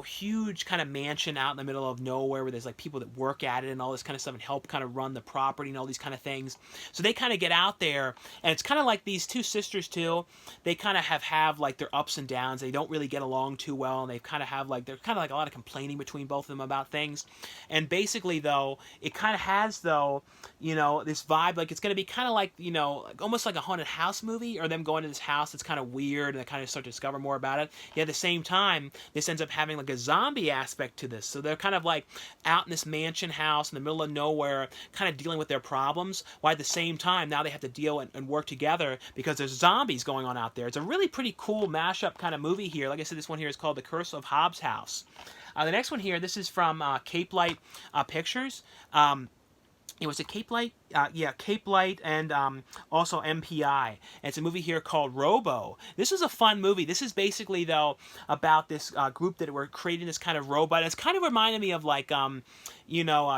huge kind of mansion out in the middle of nowhere where there's like people that work at it and all this kind of stuff and help kind of run the property and all these kind of things. So they kind of get out there, and it's kind of like these 2 sisters too. They kind of have like their ups and downs. They don't really get along too well, and they kind of have like, there's kind of like a lot of complaining between both of them about things. And basically, though, it kind of has, though, this vibe, like it's going to be kind of like, almost like a haunted house movie, or them going to this house that's kind of weird, and they kind of start to discover more about it. Yet at the same time, this ends up having like a zombie aspect to this. So they're kind of like out in this mansion house in the middle of nowhere, kind of dealing with their problems, while at the same time, now they have to deal and work together because there's zombies going on out there. It's a really pretty cool mashup kind of movie here. Like I said, this one here is called The Curse of Hobbs House. The next one here, this is from Cape Light Pictures. It was a Cape Light, Cape Light, and also MPI. And it's a movie here called Robo. This is a fun movie. This is basically, though, about this group that were creating this kind of robot. It's kind of reminded me of like,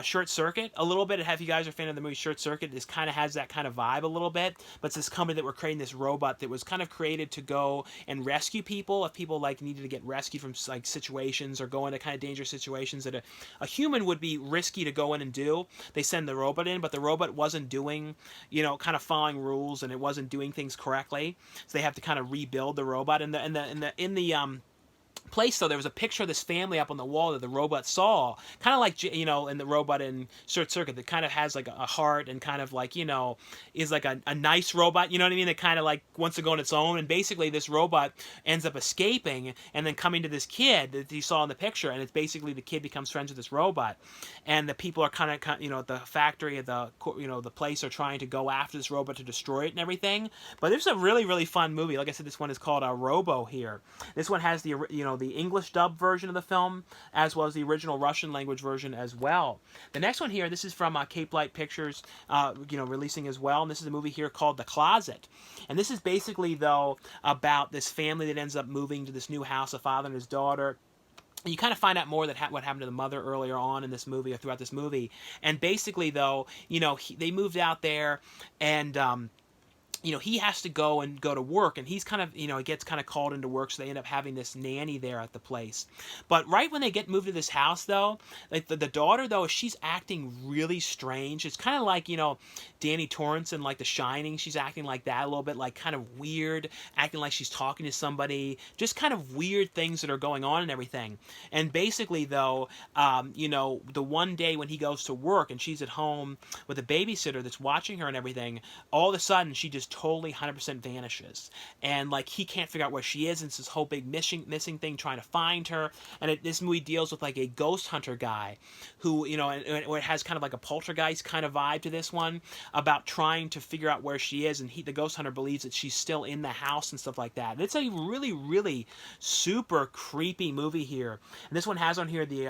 Short Circuit a little bit. If you guys are a fan of the movie Short Circuit, this kind of has that kind of vibe a little bit. But it's this company that were creating this robot that was kind of created to go and rescue people if people like needed to get rescued from like situations or go into kind of dangerous situations that a human would be risky to go in and do. They send the robot in, but the robot wasn't doing, kind of following rules, and it wasn't doing things correctly. So they have to kind of rebuild the robot. In the place, though, there was a picture of this family up on the wall that the robot saw, kind of like, in the robot in Short Circuit, that kind of has like a heart and kind of like, is like a nice robot, you know what I mean, that kind of like wants to go on its own. And basically this robot ends up escaping and then coming to this kid that he saw in the picture, and it's basically the kid becomes friends with this robot, and the people are kind of, the factory of the place are trying to go after this robot to destroy it and everything. But it's a really, really fun movie. Like I said, this one is called Robo here. This one has the English dub version of the film, as well as the original Russian language version as well. The next one here, this is from Cape Light Pictures, releasing as well, and this is a movie here called The Closet. And this is basically, though, about this family that ends up moving to this new house, a father and his daughter. You kind of find out more that what happened to the mother earlier on in this movie, or throughout this movie. And basically, though, they moved out there, and he has to go to work, and he's kind of, he gets kind of called into work, so they end up having this nanny there at the place. But right when they get moved to this house, though, like the daughter, though, she's acting really strange. It's kind of like, Danny Torrance in, like, The Shining. She's acting like that a little bit, like, kind of weird, acting like she's talking to somebody, just kind of weird things that are going on and everything. And basically, though, the one day when he goes to work and she's at home with a babysitter that's watching her and everything, all of a sudden she just totally 100% vanishes, and like he can't figure out where she is, and it's this whole big missing thing trying to find her. And this movie deals with like a ghost hunter guy who, and it has kind of like a poltergeist kind of vibe to this one, about trying to figure out where she is, and the ghost hunter believes that she's still in the house and stuff like that. And it's a really, really super creepy movie here. And this one has on here the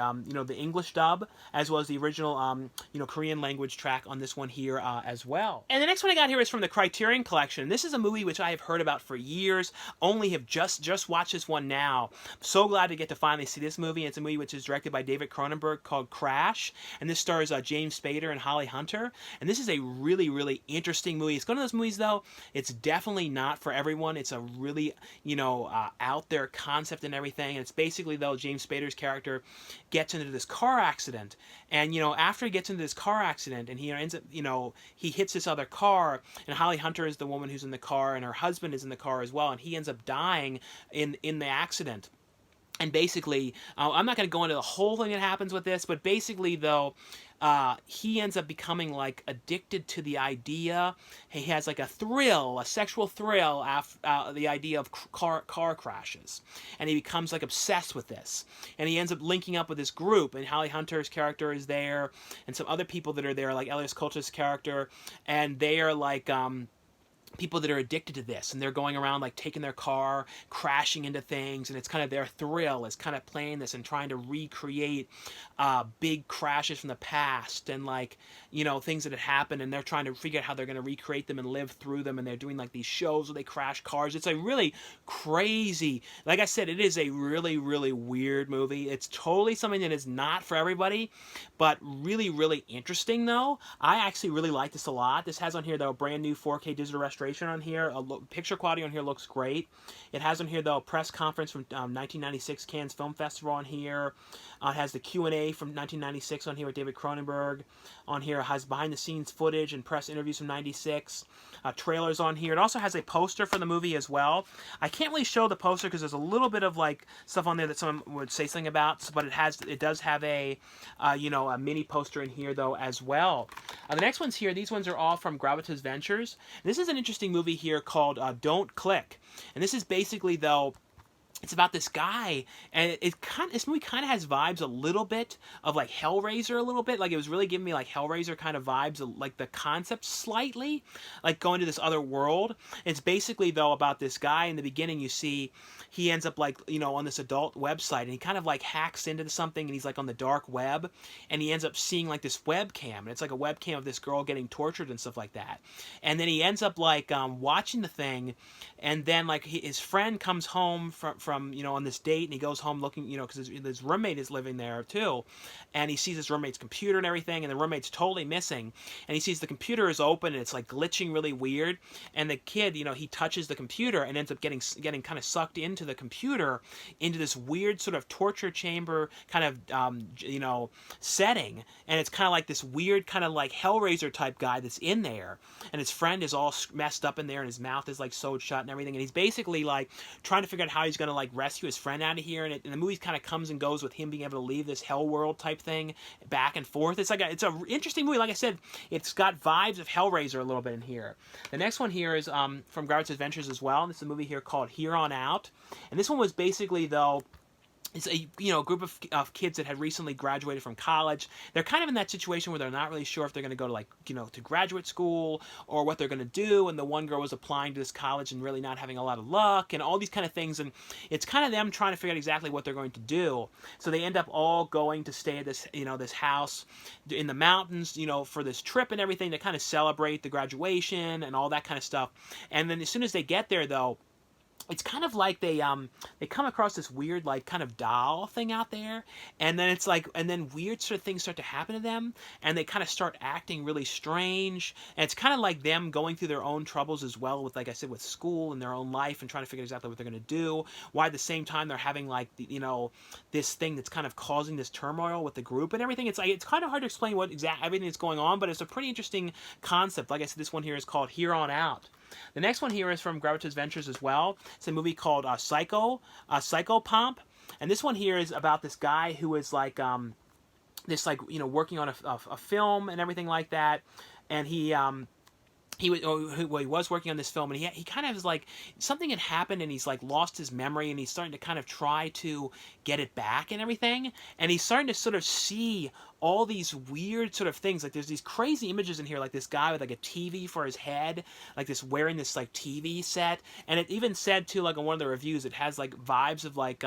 the English dub, as well as the original Korean language track on this one here as well. And the next one I got here is from the Criterion Collection. This is a movie which I have heard about for years, only have just watched this one now. So glad to get to finally see this movie. It's a movie which is directed by David Cronenberg, called Crash, and this stars James Spader and Holly Hunter. And this is a really, really interesting movie. It's one of those movies, though, it's definitely not for everyone. It's a really, out there concept and everything. And it's basically, though, James Spader's character gets into this car accident, and after he gets into this car accident, and he ends up, he hits this other car, and Holly Hunter is the woman who's in the car, and her husband is in the car as well, and he ends up dying in the accident. And basically, I'm not going to go into the whole thing that happens with this, but basically, though, he ends up becoming like addicted to the idea. He has like a sexual thrill after the idea of car crashes, and he becomes like obsessed with this. And he ends up linking up with this group, and Holly Hunter's character is there, and some other people that are there, like Elias Colch's character, and they are like people that are addicted to this, and they're going around like taking their car, crashing into things, and it's kind of their thrill is kind of playing this and trying to recreate big crashes from the past, and like things that had happened, and they're trying to figure out how they're going to recreate them and live through them, and they're doing like these shows where they crash cars. It's a really crazy, like I said, it is a really, really weird movie. It's totally something that is not for everybody, but really, really interesting though. I actually really like this a lot. This has on here, though, a brand new 4K digital restoration on here. Picture quality on here looks great. It has on here, though, a press conference from 1996 Cannes Film Festival on here. It has the Q&A from 1996 on here with David Cronenberg. On here it has behind-the-scenes footage and press interviews from 96. Trailers on here. It also has a poster for the movie as well. I can't really show the poster because there's a little bit of like stuff on there that someone would say something about, but it does have a a mini poster in here though as well. The next ones here, these ones are all from Gravitas Ventures. This is an interesting movie here called Don't Click, and this is basically, though, it's about this guy, and this movie kind of has vibes a little bit of like Hellraiser a little bit. Like it was really giving me like Hellraiser kind of vibes, like the concept slightly, like going to this other world. It's basically, though, about this guy. In the beginning, you see he ends up like, on this adult website, and he kind of like hacks into something, and he's like on the dark web, and he ends up seeing like this webcam, and it's like a webcam of this girl getting tortured and stuff like that. And then he ends up like watching the thing, and then like his friend comes home from on this date, and he goes home looking, because his roommate is living there too, and he sees his roommate's computer and everything, and the roommate's totally missing, and he sees the computer is open, and it's like glitching really weird, and the kid, he touches the computer and ends up getting kind of sucked into the computer, into this weird sort of torture chamber kind of setting, and it's kind of like this weird kind of like Hellraiser type guy that's in there, and his friend is all messed up in there, and his mouth is like sewed shut and everything, and he's basically like trying to figure out how he's going to like rescue his friend out of here, and the movie kind of comes and goes with him being able to leave this hell world type thing back and forth. It's it's a interesting movie. Like I said, it's got vibes of Hellraiser a little bit in here. The next one here is from Gravitas Ventures as well, and this is a movie here called Here On Out, and this one was basically, though, it's a group of kids that had recently graduated from college. They're kind of in that situation where they're not really sure if they're going to go to like to graduate school or what they're going to do. And the one girl was applying to this college and really not having a lot of luck and all these kind of things. And it's kind of them trying to figure out exactly what they're going to do. So they end up all going to stay at this this house in the mountains for this trip and everything to kind of celebrate the graduation and all that kind of stuff. And then as soon as they get there, though, it's kind of like they come across this weird like kind of doll thing out there, and then it's like, and then weird sort of things start to happen to them, and they kind of start acting really strange, and it's kind of like them going through their own troubles as well with, like I said, with school and their own life and trying to figure out exactly what they're going to do, while at the same time they're having like this thing that's kind of causing this turmoil with the group and everything. It's like, it's kind of hard to explain what exactly everything that's going on, but it's a pretty interesting concept. Like I said, this one here is called Here on Out. The next one here is from Gravitas Ventures as well. It's a movie called Psychopomp, and this one here is about this guy who is like working on a film and everything like that, and he was working on this film, and he kind of is like, something had happened, and he's like lost his memory, and he's starting to kind of try to get it back and everything, and he's starting to sort of see all these weird sort of things. Like there's these crazy images in here, like this guy with like a TV for his head, like this wearing this like TV set, and it even said too, like on one of the reviews, it has like vibes of like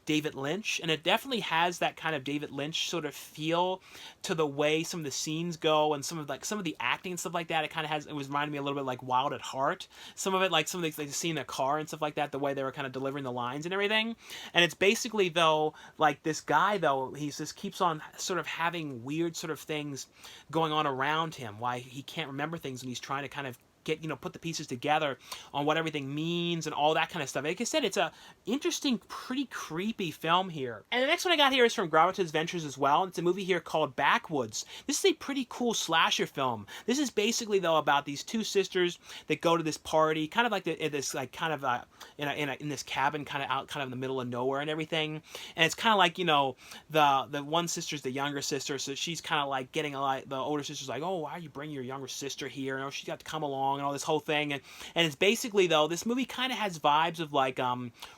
David Lynch, and it definitely has that kind of David Lynch sort of feel to the way some of the scenes go, and some of the acting and stuff like that. It kind of has, it was reminding me a little bit like Wild at Heart, some of it, like some of the scene in a car and stuff like that, the way they were kind of delivering the lines and everything. And it's basically though, like this guy though, he just keeps on sort of having weird sort of things going on around him, why he can't remember things, and he's trying to kind of get, put the pieces together on what everything means and all that kind of stuff. Like I said, it's a interesting, pretty creepy film here. And the next one I got here is from Gravitas Ventures as well. It's a movie here called Backwoods. This is a pretty cool slasher film. This is basically though about these two sisters that go to this party, kind of like this like kind of in this cabin, kind of out, kind of in the middle of nowhere and everything. And it's kind of like, the one sister's the younger sister, so she's kind of like getting a lot. The older sister's like, oh, why are you bringing your younger sister here? She's got to come along and all this whole thing, and it's basically though, this movie kind of has vibes of like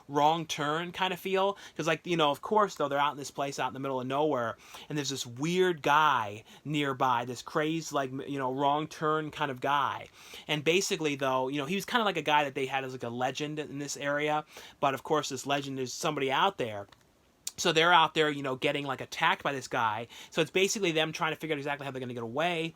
Wrong Turn kind of feel, because like of course though, they're out in this place out in the middle of nowhere, and there's this weird guy nearby, this crazed like Wrong Turn kind of guy, and basically though he was kind of like a guy that they had as like a legend in this area, but of course this legend is somebody out there. So they're out there getting like attacked by this guy, so it's basically them trying to figure out exactly how they're going to get away,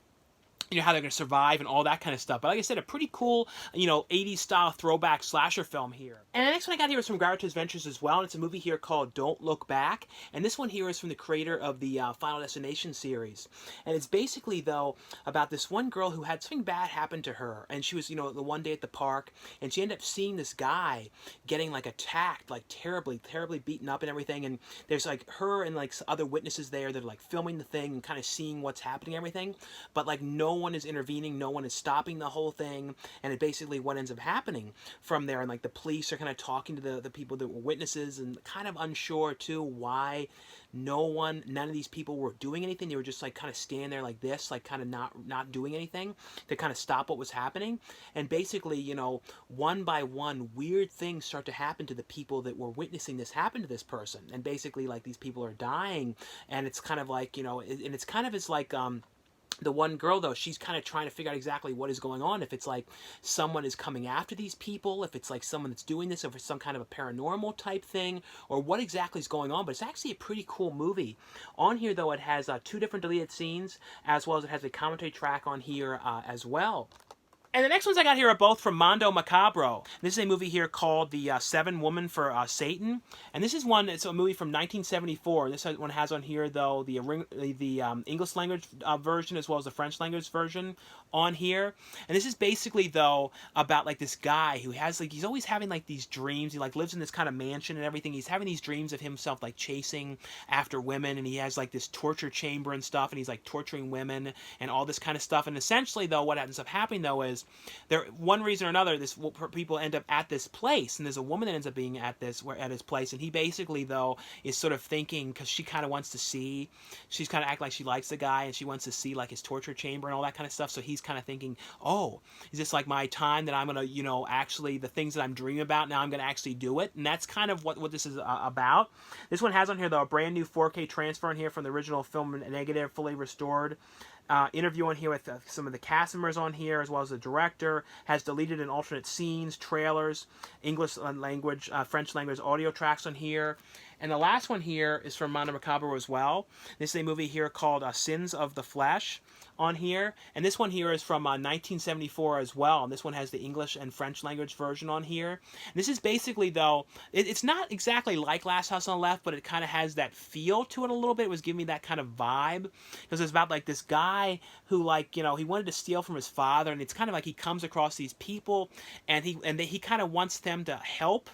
how they're going to survive and all that kind of stuff. But like I said, a pretty cool, 80s style throwback slasher film here. And the next one I got here is from Gravitas Ventures as well, and it's a movie here called Don't Look Back. And this one here is from the creator of the Final Destination series. And it's basically, though, about this one girl who had something bad happen to her. And she was, the one day at the park, and she ended up seeing this guy getting, like, attacked, like, terribly, terribly beaten up and everything. And there's, like, her and, like, other witnesses there that are, like, filming the thing and kind of seeing what's happening and everything. But, like, no one is intervening, no one is stopping the whole thing, and it basically what ends up happening from there. And like the police are kind of talking to the people that were witnesses, and kind of unsure too why none of these people were doing anything. They were just like kind of standing there like this, like kind of not doing anything to kind of stop what was happening. And basically, one by one, weird things start to happen to the people that were witnessing this happen to this person, and basically like these people are dying, and it's kind of like and it's kind of as like the one girl, though, she's kind of trying to figure out exactly what is going on. If it's like someone is coming after these people, if it's like someone that's doing this, if it's some kind of a paranormal type thing, or what exactly is going on. But it's actually a pretty cool movie. On here, though, it has 2 different deleted scenes, as well as it has a commentary track on here as well. And the next ones I got here are both from Mondo Macabro. This is a movie here called The 7 Woman for Satan. And this is one, it's a movie from 1974. This one has on here, though, the English language version as well as the French language version on here. And this is basically, though, about like this guy who has like, he's always having like these dreams. He like lives in this kind of mansion and everything. He's having these dreams of himself like chasing after women, and he has like this torture chamber and stuff, and he's like torturing women and all this kind of stuff. And essentially, though, what ends up happening, though, is there, one reason or another, people end up at this place, and there's a woman that ends up being at his place, and he basically, though, is sort of thinking, because she kind of wants to see, she's kind of act like she likes the guy, and she wants to see like his torture chamber and all that kind of stuff. So he's kind of thinking, oh, is this like my time that I'm gonna, actually the things that I'm dreaming about now I'm gonna actually do it? And that's kind of what this is about. This one has on here, though, a brand new 4K transfer in here from the original film negative, fully restored. Interview on here with some of the cast members on here, as well as the director. Has deleted and alternate scenes, trailers, English language, French language audio tracks on here. And the last one here is from Mondo Macabro as well. This is a movie here called Sins of the Flesh. on here, and this one here is from 1974 as well, and this one has the English and French language version on here. And this is basically, though, it's not exactly like Last House on the Left, but it kind of has that feel to it a little bit. It was giving me that kind of vibe, because it's about like this guy who, like, you know, he wanted to steal from his father, and it's kind of like he comes across these people, and he kind of wants them to help,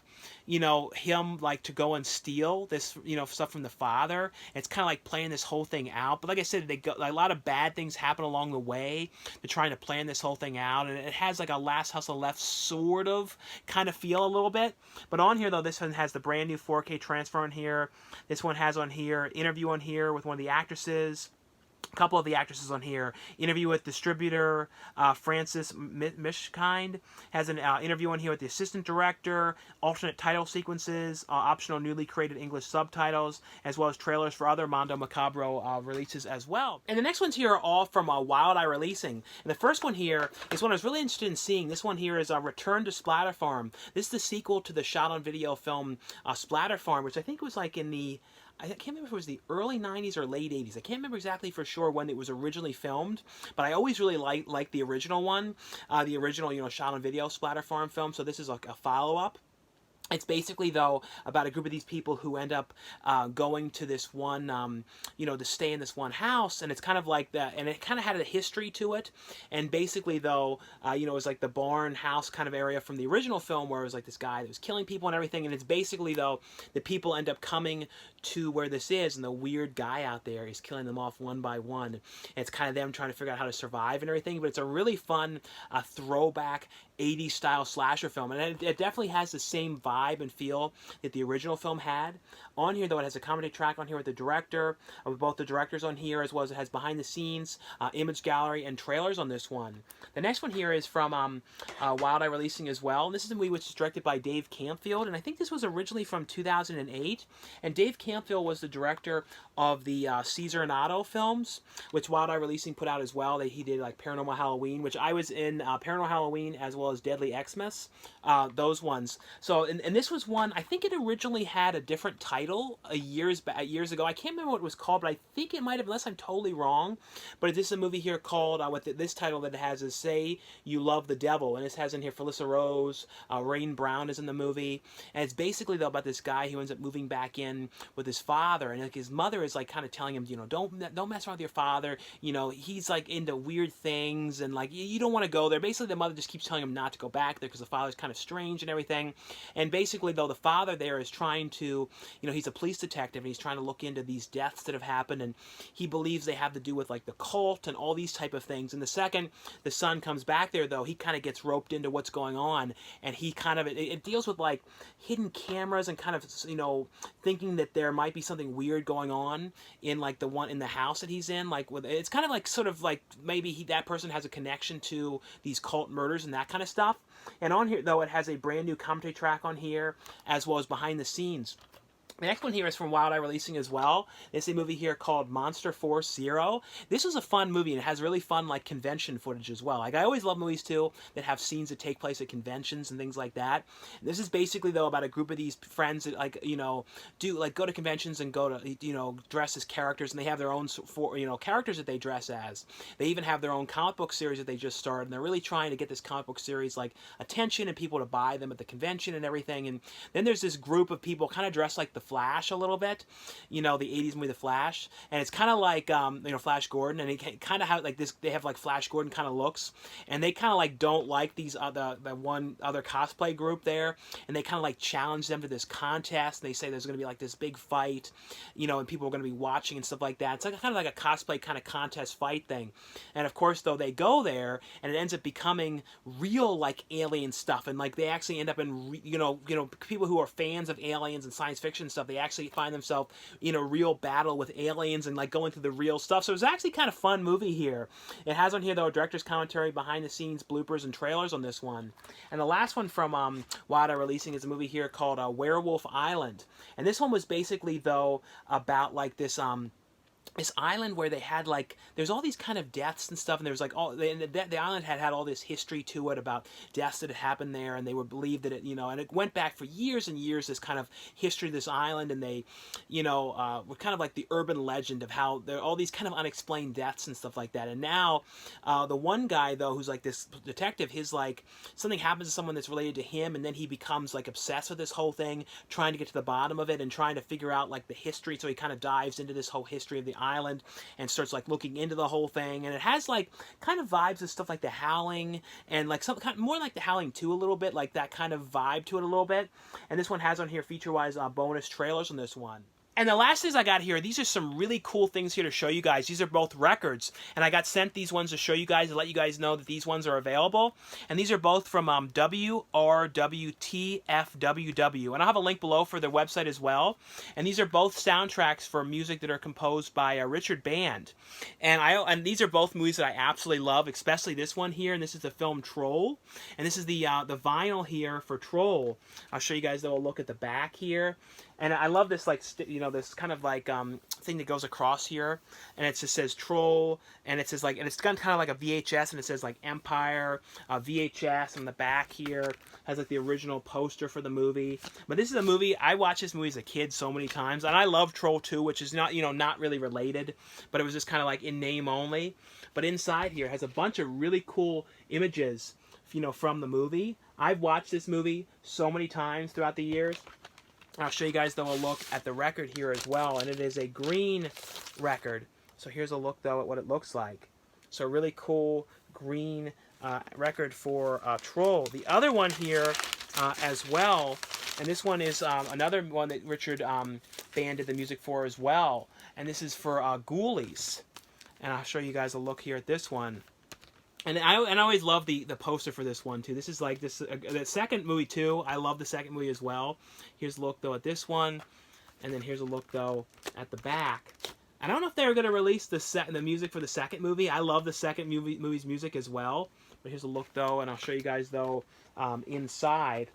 you know, him, like, to go and steal this, you know, stuff from the father. And it's kind of like playing this whole thing out. But like I said, like, a lot of bad things happen along the way. They're trying to plan this whole thing out, and it has like a Last House on the Left sort of kind of feel a little bit. But on here, though, this one has the brand new 4K transfer on here. This one has on here interview on here with one of the actresses. A couple of the actresses on here. Interview with distributor Francis Mishkind. Has an interview on here with the assistant director. Alternate title sequences. Optional newly created English subtitles. As well as trailers for other Mondo Macabro releases as well. And the next ones here are all from Wild Eye Releasing. And the first one here is one I was really interested in seeing. This one here is Return to Splatter Farm. This is the sequel to the shot-on-video film Splatter Farm, which I think was like in the... I can't remember if it was the early 90s or late 80s. I can't remember exactly for sure when it was originally filmed, but I always really liked the original one, the original, you know, shot-on-video Splatter Farm film, so this is like a follow-up. It's basically, though, about a group of these people who end up going to this one, you know, to stay in this one house, and it's kind of like that, and it kind of had a history to it, and basically, though, you know, it was like the barn house kind of area from the original film, where it was like this guy that was killing people and everything, and it's basically, though, the people end up coming to where this is, and the weird guy out there is killing them off one by one, and it's kind of them trying to figure out how to survive and everything, but it's a really fun throwback 80s style slasher film, and it definitely has the same vibe and feel that the original film had. On here, though, it has a commentary track on here with the director, with both the directors on here, as well as it has behind the scenes, image gallery, and trailers on this one. The next one here is from Wild Eye Releasing as well. And this is a movie which is directed by Dave Campfield, and I think this was originally from 2008. And Dave Campfield was the director of the Caesar and Otto films, which Wild Eye Releasing put out as well. He did like Paranormal Halloween, which I was in Paranormal Halloween, as well as Deadly Xmas, those ones. So, and this was one, I think it originally had a different title years ago. I can't remember what it was called, but I think it might have, unless I'm totally wrong. But this is a movie here called, with this title that it has is Say You Love the Devil, and this has in here Felissa Rose, Rain Brown is in the movie, and it's basically, though, about this guy who ends up moving back in with his father, and like his mother is like kind of telling him, you know, don't mess around with your father, you know, he's like into weird things, and like you don't want to go there. Basically, the mother just keeps telling him not to go back there because the father's kind of strange and everything. And basically, though, the father there is trying to, you know, he's a police detective, and he's trying to look into these deaths that have happened, and he believes they have to do with like the cult and all these type of things. And the second the son comes back there, though, he kind of gets roped into what's going on, and he kind of, it deals with like hidden cameras and kind of, you know, thinking that there might be something weird going on in like the one in the house that he's in, like with, it's kind of like sort of like maybe that person has a connection to these cult murders and that kind of stuff. And on here, though, it has a brand new commentary track on here, as well as behind the scenes. The next one here is from Wild Eye Releasing as well. It's a movie here called Monster Force Zero. This was a fun movie, and it has really fun like convention footage as well. Like I always love movies too that have scenes that take place at conventions and things like that. This is basically, though, about a group of these friends that, like, you know, do like go to conventions and go to, you know, dress as characters, and they have their own characters that they dress as. They even have their own comic book series that they just started, and they're really trying to get this comic book series like attention and people to buy them at the convention and everything. And then there's this group of people kind of dressed like the Flash a little bit, you know, the 80s movie The Flash, and it's kind of like you know, Flash Gordon, and it kind of have like this, they have like Flash Gordon kind of looks, and they kind of like don't like these the one other cosplay group there, and they kind of like challenge them to this contest, and they say there's going to be like this big fight, you know, and people are going to be watching and stuff like that. It's like kind of like a cosplay kind of contest fight thing. And of course, though, they go there, and it ends up becoming real like alien stuff, and like they actually end up in you know people who are fans of aliens and science fiction stuff, they actually find themselves in a real battle with aliens and like going through the real stuff. So it's actually kind of fun movie here. It has on here, though, a director's commentary, behind the scenes, bloopers, and trailers on this one. And the last one from Wild Eye Releasing is a movie here called Werewolf Island. And this one was basically, though, about like this this island where they had like there's all these kind of deaths and stuff, and there was like the island had all this history to it about deaths that had happened there, and they were believed that it, you know, and it went back for years and years, this kind of history of this island, and they, you know, were kind of like the urban legend of how there are all these kind of unexplained deaths and stuff like that. And now the one guy though, who's like this detective, his like something happens to someone that's related to him, and then he becomes like obsessed with this whole thing, trying to get to the bottom of it and trying to figure out like the history. So he kind of dives into this whole history of the island and starts like looking into the whole thing, and it has like kind of vibes of stuff like The Howling, and like some kind more like The Howling 2 a little bit, like that kind of vibe to it a little bit. And this one has on here feature wise bonus trailers on this one. And the last things I got here, these are some really cool things here to show you guys. These are both records, and I got sent these ones to show you guys, to let you guys know that these ones are available. And these are both from WRWTFWW, and I'll have a link below for their website as well. And these are both soundtracks for music that are composed by Richard Band. And these are both movies that I absolutely love, especially this one here, and this is the film Troll. And this is the vinyl here for Troll. I'll show you guys though a look at the back here. And I love this, like, you know, this kind of like thing that goes across here, and it just says Troll, and it says like, and it's kind of like a VHS, and it says like Empire, VHS on the back here. Has like the original poster for the movie. But this is a movie, I watched this movie as a kid so many times, and I love Troll 2, which is not, you know, not really related, but it was just kind of like in name only. But inside here has a bunch of really cool images, you know, from the movie. I've watched this movie so many times throughout the years. I'll show you guys, though, a look at the record here as well, and it is a green record. So here's a look, though, at what it looks like. So really cool green record for Troll. The other one here as well, and this one is another one that Richard Band did the music for as well, and this is for Ghoulies. And I'll show you guys a look here at this one. And I always love the poster for this one too. This is like this the second movie too. I love the second movie as well. Here's a look though at this one, and then here's a look though at the back. I don't know if they're going to release the music for the second movie. I love the second movie's music as well. But here's a look though, and I'll show you guys though inside.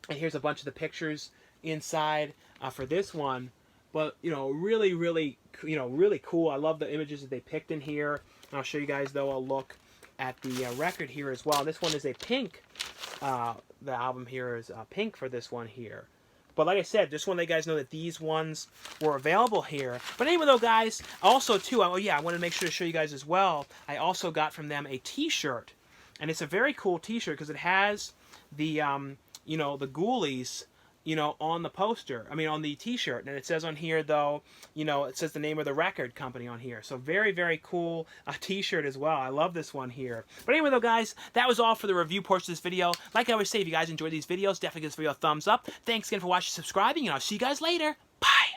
And here's a bunch of the pictures inside for this one. But you know, really, really, you know, really cool. I love the images that they picked in here. And I'll show you guys though a look at the record here as well. This one is a pink. The album here is pink for this one here. But like I said, just want to let you guys know that these ones were available here. But anyway, though, guys, also too, oh yeah, I wanted to make sure to show you guys as well. I also got from them a T-shirt, and it's a very cool T-shirt because it has the you know, the Ghoulies, you know, on the poster. I mean, on the T-shirt, and it says on here though, you know, it says the name of the record company on here. So very, very cool T-shirt as well. I love this one here. But anyway, though, guys, that was all for the review portion of this video. Like I always say, if you guys enjoy these videos, definitely give this video a thumbs up. Thanks again for watching, subscribing, and I'll see you guys later. Bye.